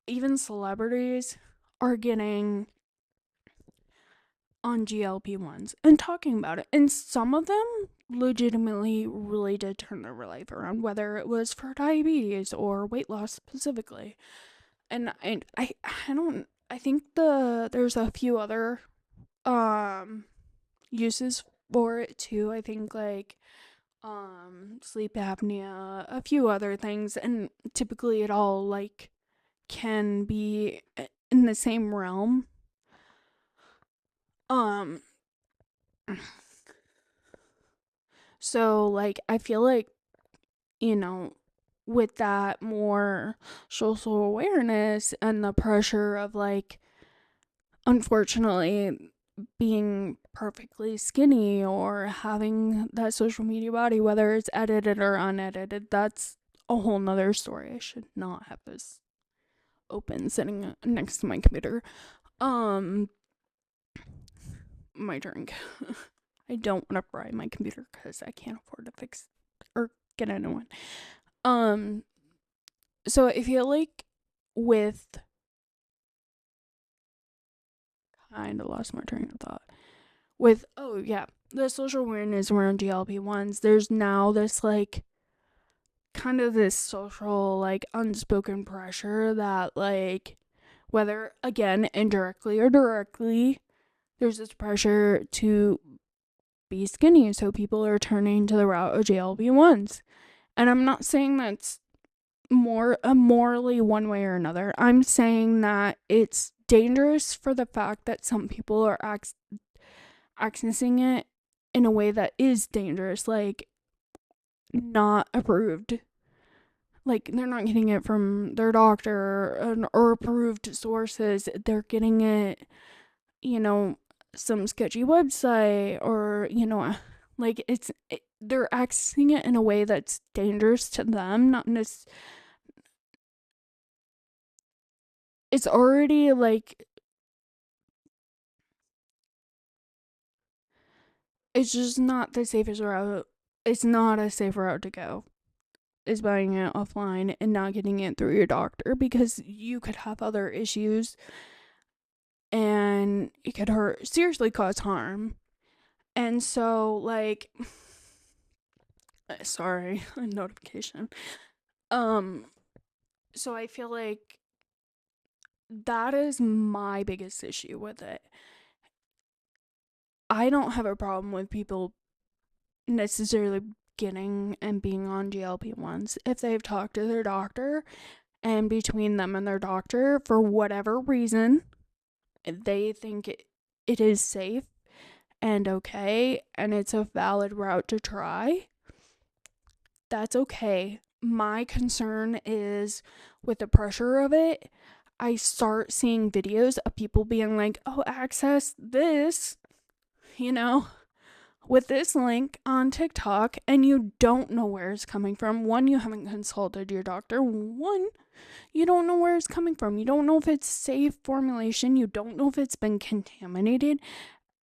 even celebrities are getting on GLP-1s and talking about it, and some of them legitimately really did turn their life around, whether it was for diabetes or weight loss specifically. And I think there's a few other uses for it too. I think like sleep apnea, a few other things, and typically it all like can be in the same realm. Um so like I feel like, you know, with that more social awareness and the pressure of like, unfortunately, being perfectly skinny or having that social media body, whether it's edited or unedited, that's a whole nother story. I should not have this open sitting next to my computer. My drink. I don't want to fry my computer because I can't afford to fix or get a new one. So I feel like with kind of lost my train of thought. With the social awareness around GLP-1s, there's now this like kind of this social like unspoken pressure that like, whether again indirectly or directly, there's this pressure to be skinny, so people are turning to the route of GLP-1s. And I'm not saying that's morally one way or another. I'm saying that it's dangerous for the fact that some people are accessing it in a way that is dangerous, like not approved. Like they're not getting it from their doctor or approved sources. They're getting it, you know, some sketchy website, or like they're accessing it in a way that's dangerous to them. Not necessarily. It's already like, it's just not the safest route. It's not a safe route to go, is buying it offline and not getting it through your doctor, because you could have other issues and it could seriously cause harm. And so like, sorry, a notification. So I feel like that is my biggest issue with it. I don't have a problem with people necessarily getting and being on GLP-1s if they've talked to their doctor, and between them and their doctor, for whatever reason, they think it is safe and okay and it's a valid route to try. That's okay. My concern is with the pressure of it. I start seeing videos of people being like, oh, access this, with this link on TikTok, and you don't know where it's coming from. One, you haven't consulted your doctor. One, you don't know where it's coming from. You don't know if it's safe formulation. You don't know if it's been contaminated,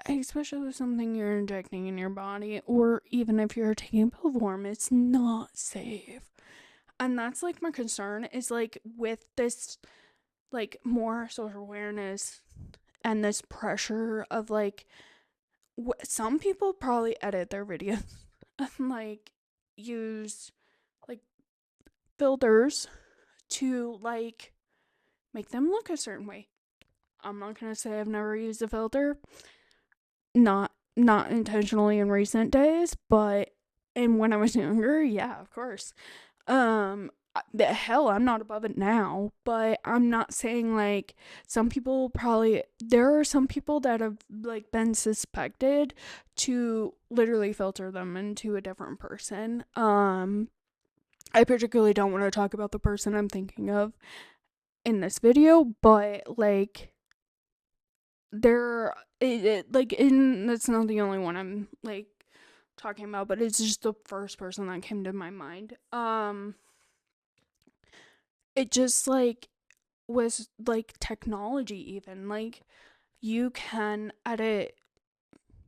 especially with something you're injecting in your body, or even if you're taking pill form, it's not safe. And that's like my concern, is like with this like more social awareness and this pressure of like, some people probably edit their videos and like use like filters to like make them look a certain way. I'm not gonna say I've never used a filter, not intentionally in recent days, but and when I was younger, yeah, of course. the hell, I'm not above it now, but I'm not saying like some people probably, there are some people that have like been suspected to literally filter them into a different person. I particularly don't want to talk about the person I'm thinking of in this video, but like there like in that's not the only one I'm like talking about, but it's just the first person that came to my mind. It just like was like technology, even like you can edit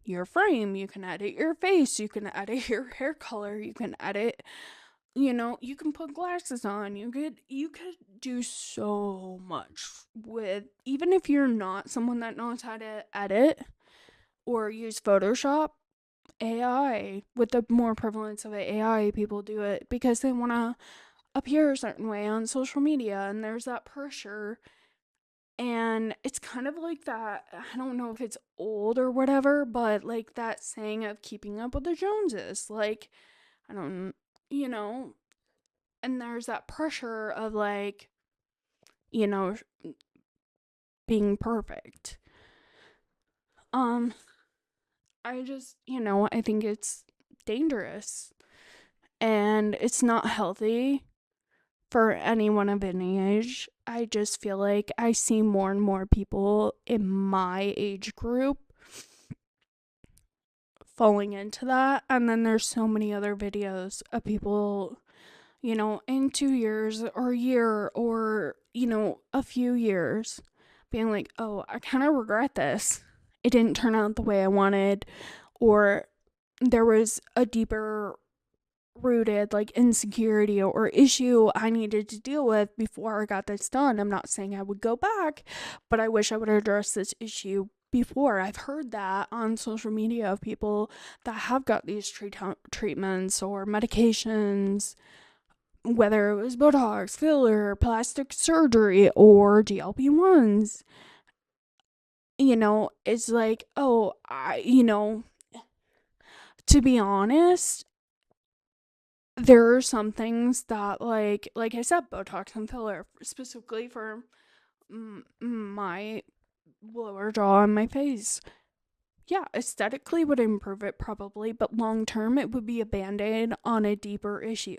your frame, you can edit your face, you can edit your hair color, you can edit, you can put glasses on, you could do so much with, even if you're not someone that knows how to edit or use Photoshop. AI, with the more prevalence of AI, people do it because they want to appear a certain way on social media, and there's that pressure. And it's kind of like that, I don't know if it's old or whatever, but like that saying of keeping up with the Joneses. Like, I don't, you know, and there's that pressure of like, you know, being perfect. Um, I just, I think it's dangerous and it's not healthy for anyone of any age. I just feel like I see more and more people in my age group falling into that. And then there's so many other videos of people, in 2 years or a year or, a few years being like, oh, I kind of regret this. It didn't turn out the way I wanted. Or there was a deeper rooted like insecurity or issue I needed to deal with before I got this done. I'm not saying I would go back, but I wish I would address this issue before. I've heard that on social media of people that have got these treatments or medications, whether it was Botox, filler, plastic surgery, or GLP-1s. It's like, oh, to be honest, there are some things that like I said, Botox and filler specifically for my lower jaw and my face, yeah, aesthetically would improve it probably, but long term it would be a band-aid on a deeper issue.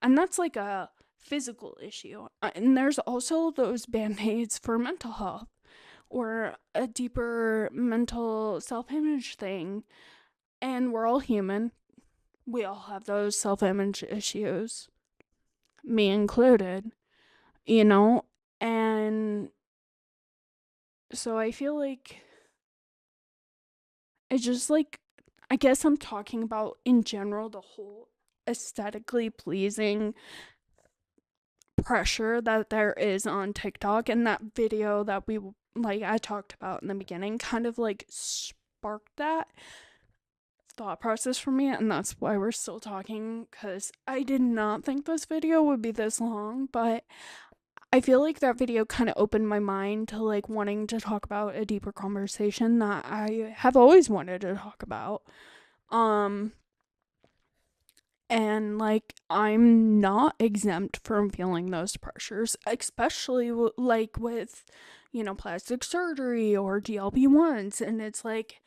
And that's like a physical issue. And there's also those band-aids for mental health or a deeper mental self-image thing. And we're all human. We all have those self-image issues, me included, you know? And so I feel like it's just like, I guess I'm talking about in general the whole aesthetically pleasing pressure that there is on TikTok, and that video that I talked about in the beginning kind of like sparked that thought process for me, and that's why we're still talking, because I did not think this video would be this long, but I feel like that video kind of opened my mind to like wanting to talk about a deeper conversation that I have always wanted to talk about. And like I'm not exempt from feeling those pressures, especially like with, plastic surgery or GLP-1s, and it's like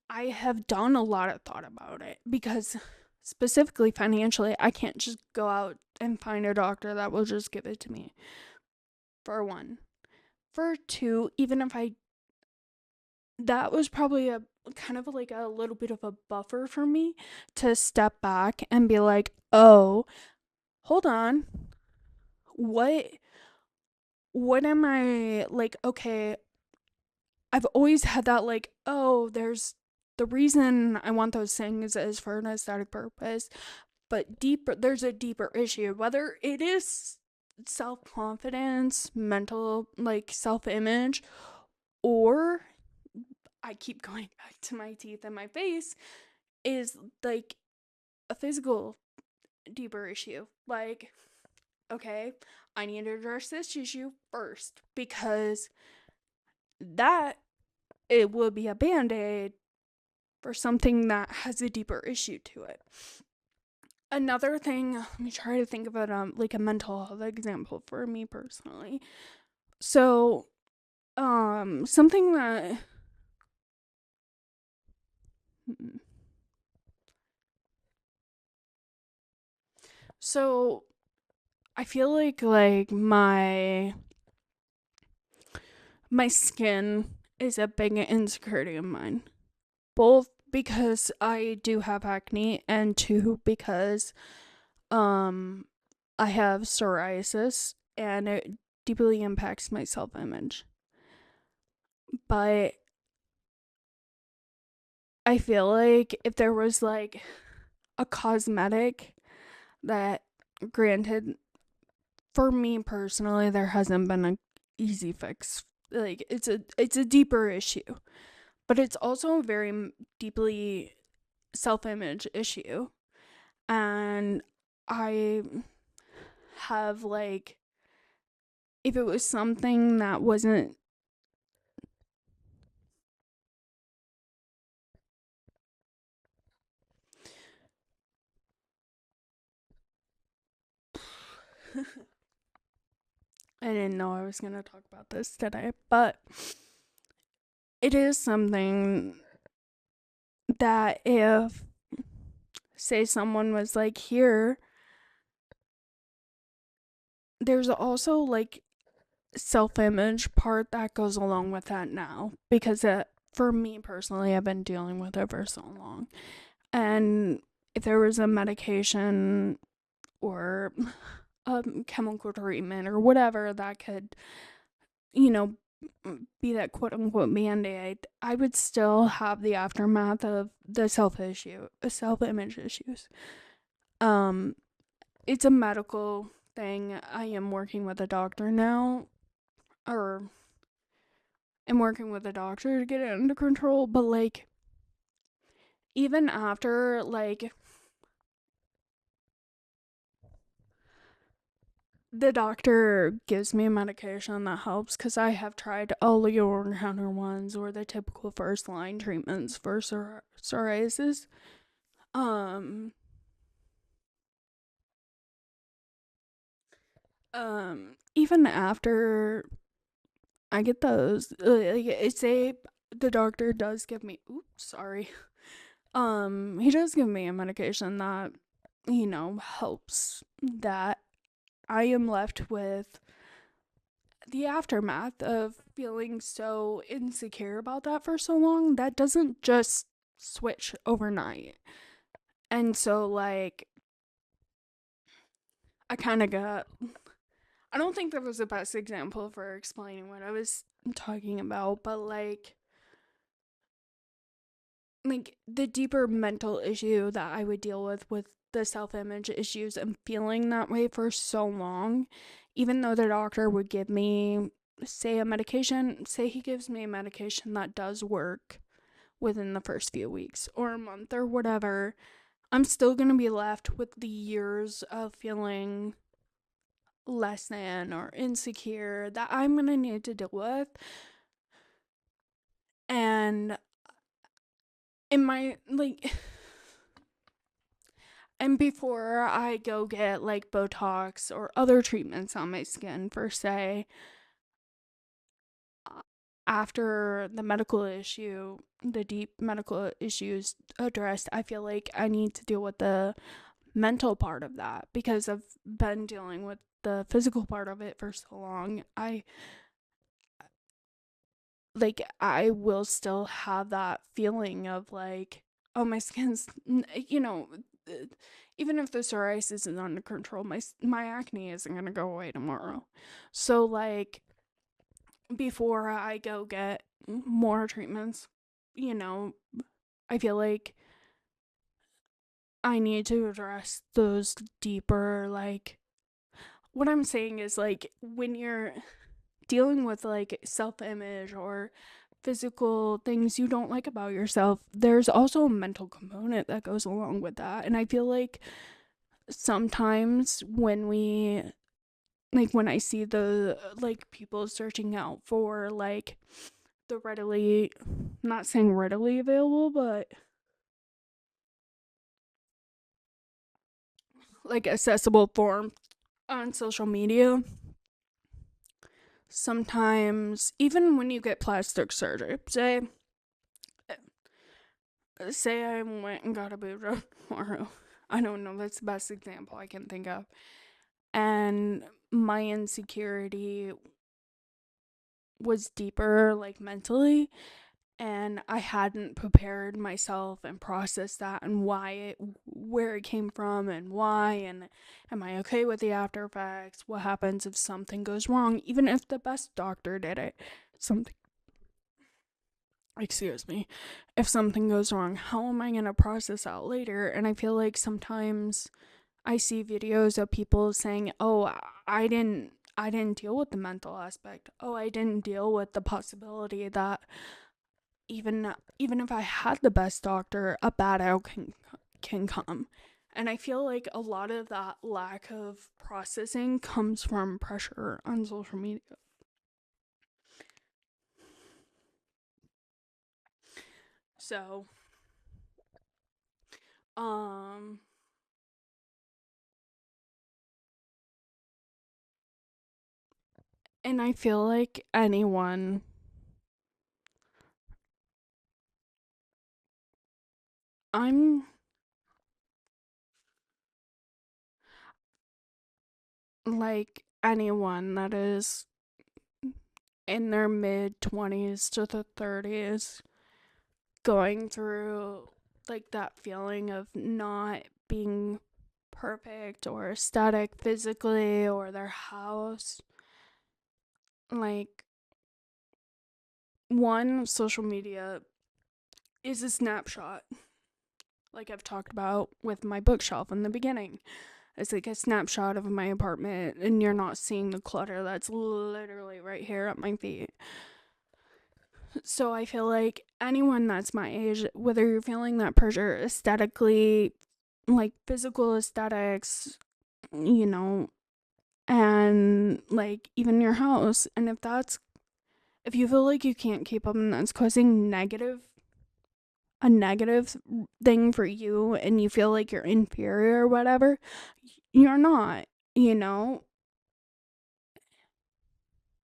I have done a lot of thought about it because specifically financially, I can't just go out and find a doctor that will just give it to me. For one. For two, even if that was probably a kind of like a little bit of a buffer for me to step back and be like, oh, hold on. What am I like? Okay, I've always had that like, oh, there's the reason I want those things is for an aesthetic purpose, but there's a deeper issue, whether it is self-confidence, mental like self-image, or I keep going back to my teeth and my face, is like a physical deeper issue. Like, okay, I need to address this issue first because that it will be a band-aid for something that has a deeper issue to it. Another thing, let me try to think of it like a mental health example for me personally. So, something that so I feel like my skin is a big insecurity of mine. Both because I do have acne and two because um I have psoriasis and it deeply impacts my self-image. But I feel like if there was like a cosmetic that, granted, for me personally there hasn't been an easy fix. Like it's a deeper issue, but it's also a very deeply self-image issue. And I have like, if it was something that wasn't I didn't know I was going to talk about this today, but it is something that if, say, someone was like, here, there's also like self-image part that goes along with that now, because for me personally, I've been dealing with it for so long. And if there was a medication or a chemical treatment or whatever that could, you know, be that quote unquote band-aid, I would still have the aftermath of the self-image issues. It's a medical thing. I am working with a doctor now, or am working with a doctor to get it under control, but like, even after, like, the doctor gives me a medication that helps, because I have tried all the over-the-counter ones or the typical first-line treatments for psoriasis. Um, Even after I get those, say the doctor does give me, oops, sorry. He does give me a medication that, helps that. I am left with the aftermath of feeling so insecure about that for so long. That doesn't just switch overnight. And so, like, I kind of got. I don't think that was the best example for explaining what I was talking about, but like the deeper mental issue that I would deal with the self-image issues and feeling that way for so long, even though the doctor would give me, say, a medication, say he gives me a medication that does work within the first few weeks or a month or whatever, I'm still going to be left with the years of feeling less than or insecure that I'm going to need to deal with. And in my, like, and before I go get like Botox or other treatments on my skin, for say, after the medical issue, the deep medical issues addressed, I feel like I need to deal with the mental part of that, because I've been dealing with the physical part of it for so long. I will still have that feeling of like, oh, my skin's, even if the psoriasis is under control, my acne isn't gonna go away tomorrow. So like, before I go get more treatments, you know, I feel like I need to address those deeper, like, what I'm saying is, like, when you're dealing with like self-image or physical things you don't like about yourself, there's also a mental component that goes along with that. And I feel like sometimes when I see the like people searching out for like the readily, not saying readily available, but like accessible form on social media. Sometimes, even when you get plastic surgery, say I went and got a boob job tomorrow. I don't know, that's the best example I can think of. And my insecurity was deeper, like mentally, and I hadn't prepared myself and processed that and where it came from and why, and am I okay with the after effects? What happens if something goes wrong? Even if the best doctor did it, if something goes wrong, how am I gonna process that later? And I feel like sometimes I see videos of people saying, "Oh, I didn't deal with the mental aspect. Oh, I didn't deal with the possibility that even if I had the best doctor, a bad outcome can come." And I feel like a lot of that lack of processing comes from pressure on social media. So, um and I feel like I'm anyone that is in their mid 20s to the 30s going through like that feeling of not being perfect or aesthetic physically or their house. Like, one, social media is a snapshot, like I've talked about with my bookshelf in the beginning. It's like a snapshot of my apartment, and you're not seeing the clutter that's literally right here at my feet. So I feel like anyone that's my age, whether you're feeling that pressure aesthetically, like physical aesthetics, you know, and like even your house, and if you feel like you can't keep up and that's causing a negative thing for you and you feel like you're inferior or whatever, you're not, you know?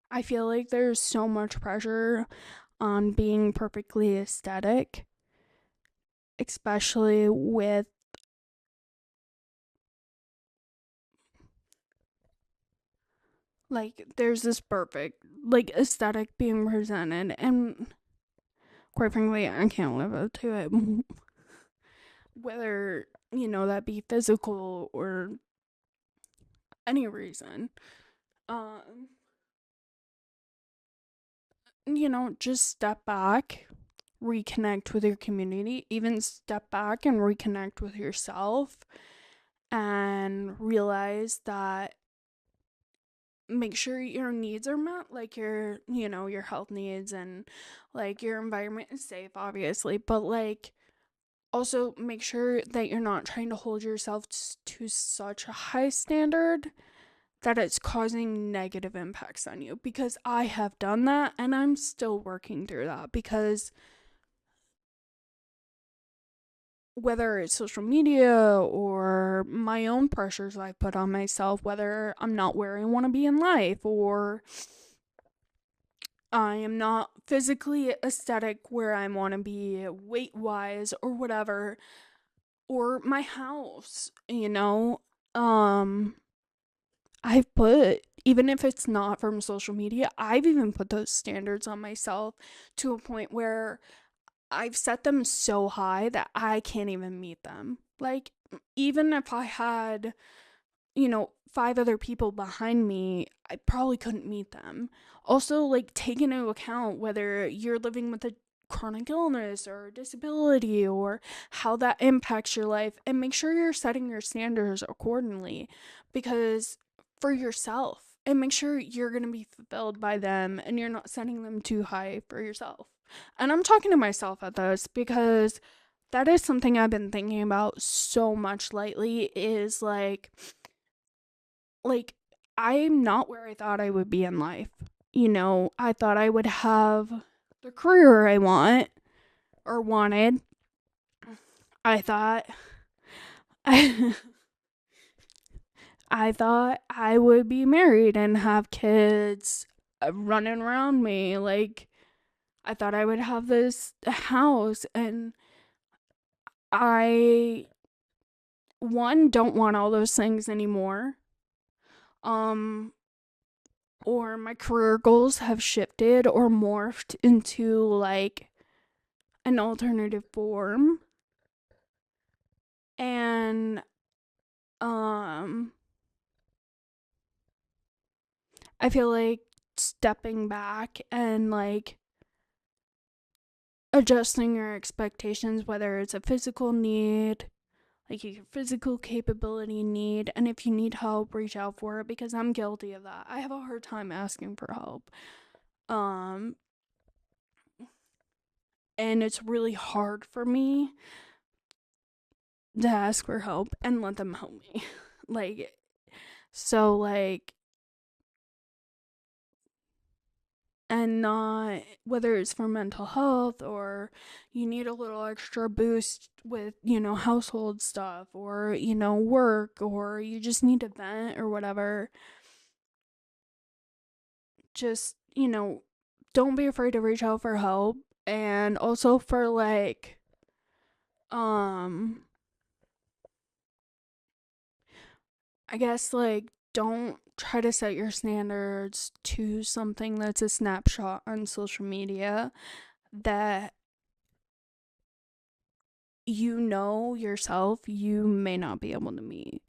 I feel like there's so much pressure on being perfectly aesthetic, especially with like there's this perfect like aesthetic being presented, and quite frankly I can't live up to it. Whether, that be physical or any reason. Um, just step back, reconnect with your community, even step back and reconnect with yourself, and realize that make sure your needs are met, like your health needs, and like your environment is safe, obviously, but like also make sure that you're not trying to hold yourself to such a high standard that it's causing negative impacts on you, because I have done that and I'm still working through that, because whether it's social media or my own pressures I put on myself, whether I'm not where I want to be in life, or I am not physically aesthetic where I want to be weight wise or whatever, or my house, I've put, even if it's not from social media, I've even put those standards on myself to a point where I've set them so high that I can't even meet them. Like, even if I had, five other people behind me, I probably couldn't meet them. Also, like, take into account whether you're living with a chronic illness or disability or how that impacts your life, and make sure you're setting your standards accordingly, because for yourself, and make sure you're going to be fulfilled by them and you're not setting them too high for yourself. And I'm talking to myself at this because that is something I've been thinking about so much lately, is like I'm not where I thought I would be in life. I thought I would have the career I wanted. I thought I thought I would be married and have kids running around me. Like, I thought I would have this house, and I, one, don't want all those things anymore. Um, or my career goals have shifted or morphed into like an alternative form. And I feel like stepping back and like adjusting your expectations, whether it's a physical need, like your physical capability need, and if you need help, reach out for it, because I'm guilty of that. I have a hard time asking for help. Um and it's really hard for me to ask for help and let them help me. like so like and not, whether it's for mental health or you need a little extra boost with, household stuff, or, work, or you just need to vent or whatever. Just, don't be afraid to reach out for help. And also for like, I guess like, don't try to set your standards to something that's a snapshot on social media that yourself you may not be able to meet.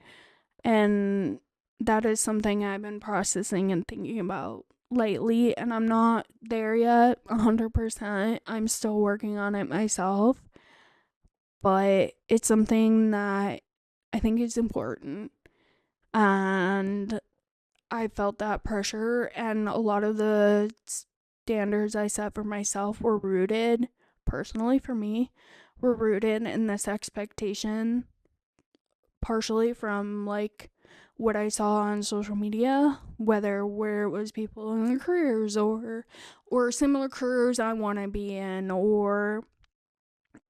And that is something I've been processing and thinking about lately, and I'm not there yet 100%. I'm still working on it myself, but it's something that I think is important. And I felt that pressure, and a lot of the standards I set for myself were rooted, personally for me, were rooted in this expectation, partially from like what I saw on social media, where it was people in their careers, or similar careers I want to be in, or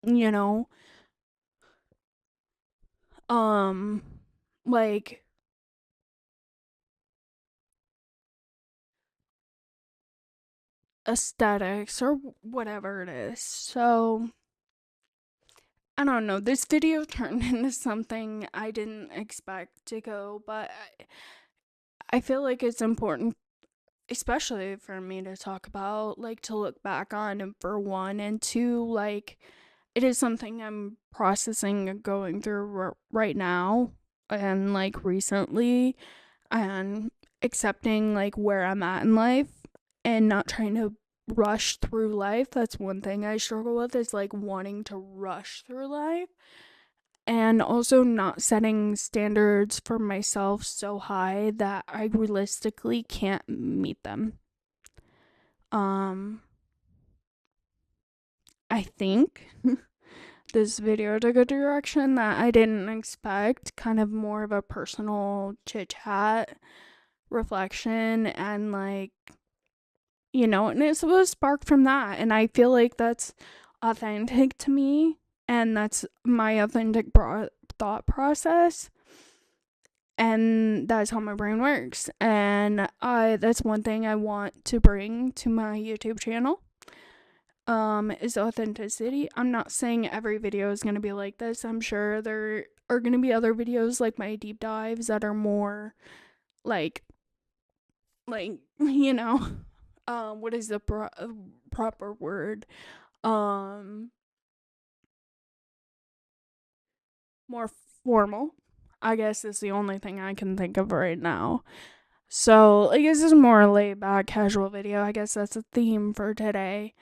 you know, like aesthetics or whatever it is. So I don't know. This video turned into something I didn't expect to go, but I feel like it's important, especially for me to talk about, like to look back on, and for one, and two, like it is something I'm processing and going through right now, and like recently, and accepting like where I'm at in life and not trying to rush through life. That's one thing I struggle with, is like wanting to rush through life, and also not setting standards for myself so high that I realistically can't meet them. Um I think this video took a direction that I didn't expect, kind of more of a personal chit chat, reflection, and like, and it was sparked from that. And I feel like that's authentic to me, and that's my authentic thought process. And that's how my brain works. And that's one thing I want to bring to my YouTube channel, is authenticity. I'm not saying every video is going to be like this. I'm sure there are going to be other videos like my deep dives that are more like what is the proper word, more formal, I guess, is the only thing I can think of right now. So like, this is more laid back casual video. I guess that's a theme for today.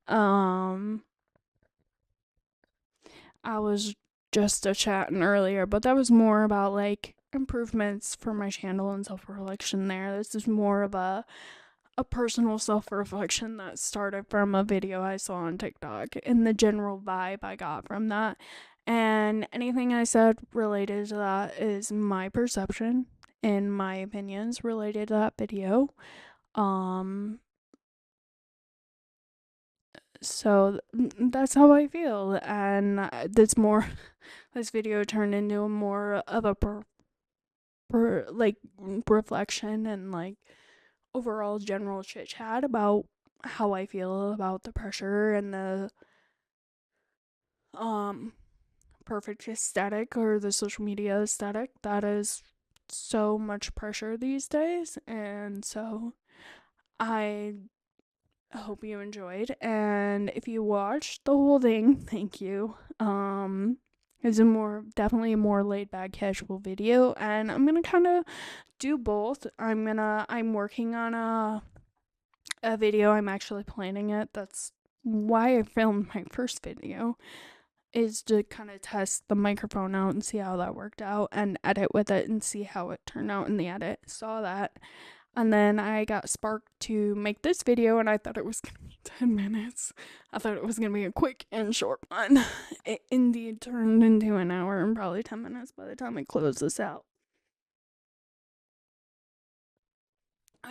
I was just chatting earlier, but that was more about like improvements for my channel and self-reflection there. This is more of a personal self-reflection that started from a video I saw on TikTok and the general vibe I got from that. And anything I said related to that is my perception and my opinions related to that video. So that's how I feel, and that's more this video turned into more of a like reflection and like overall general chit chat about how I feel about the pressure and the um perfect aesthetic or the social media aesthetic that is so much pressure these days. And so I hope you enjoyed, and if you watched the whole thing, thank you. It's definitely a more laid back casual video, and I'm gonna kind of do both. I'm working on a video. I'm actually planning it. That's why I filmed my first video, is to kind of test the microphone out and see how that worked out and edit with it and see how it turned out in the edit. Saw that. And then I got sparked to make this video, and I thought it was going to be 10 minutes. I thought it was going to be a quick and short one. It indeed turned into an hour and probably 10 minutes by the time I close this out.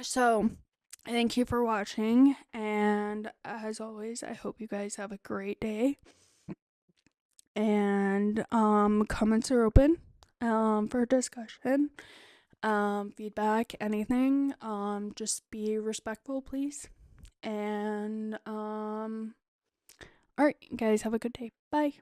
So, thank you for watching, and as always, I hope you guys have a great day. And comments are open for discussion. Feedback, anything. Just be respectful, please. And all right, guys, have a good day. Bye.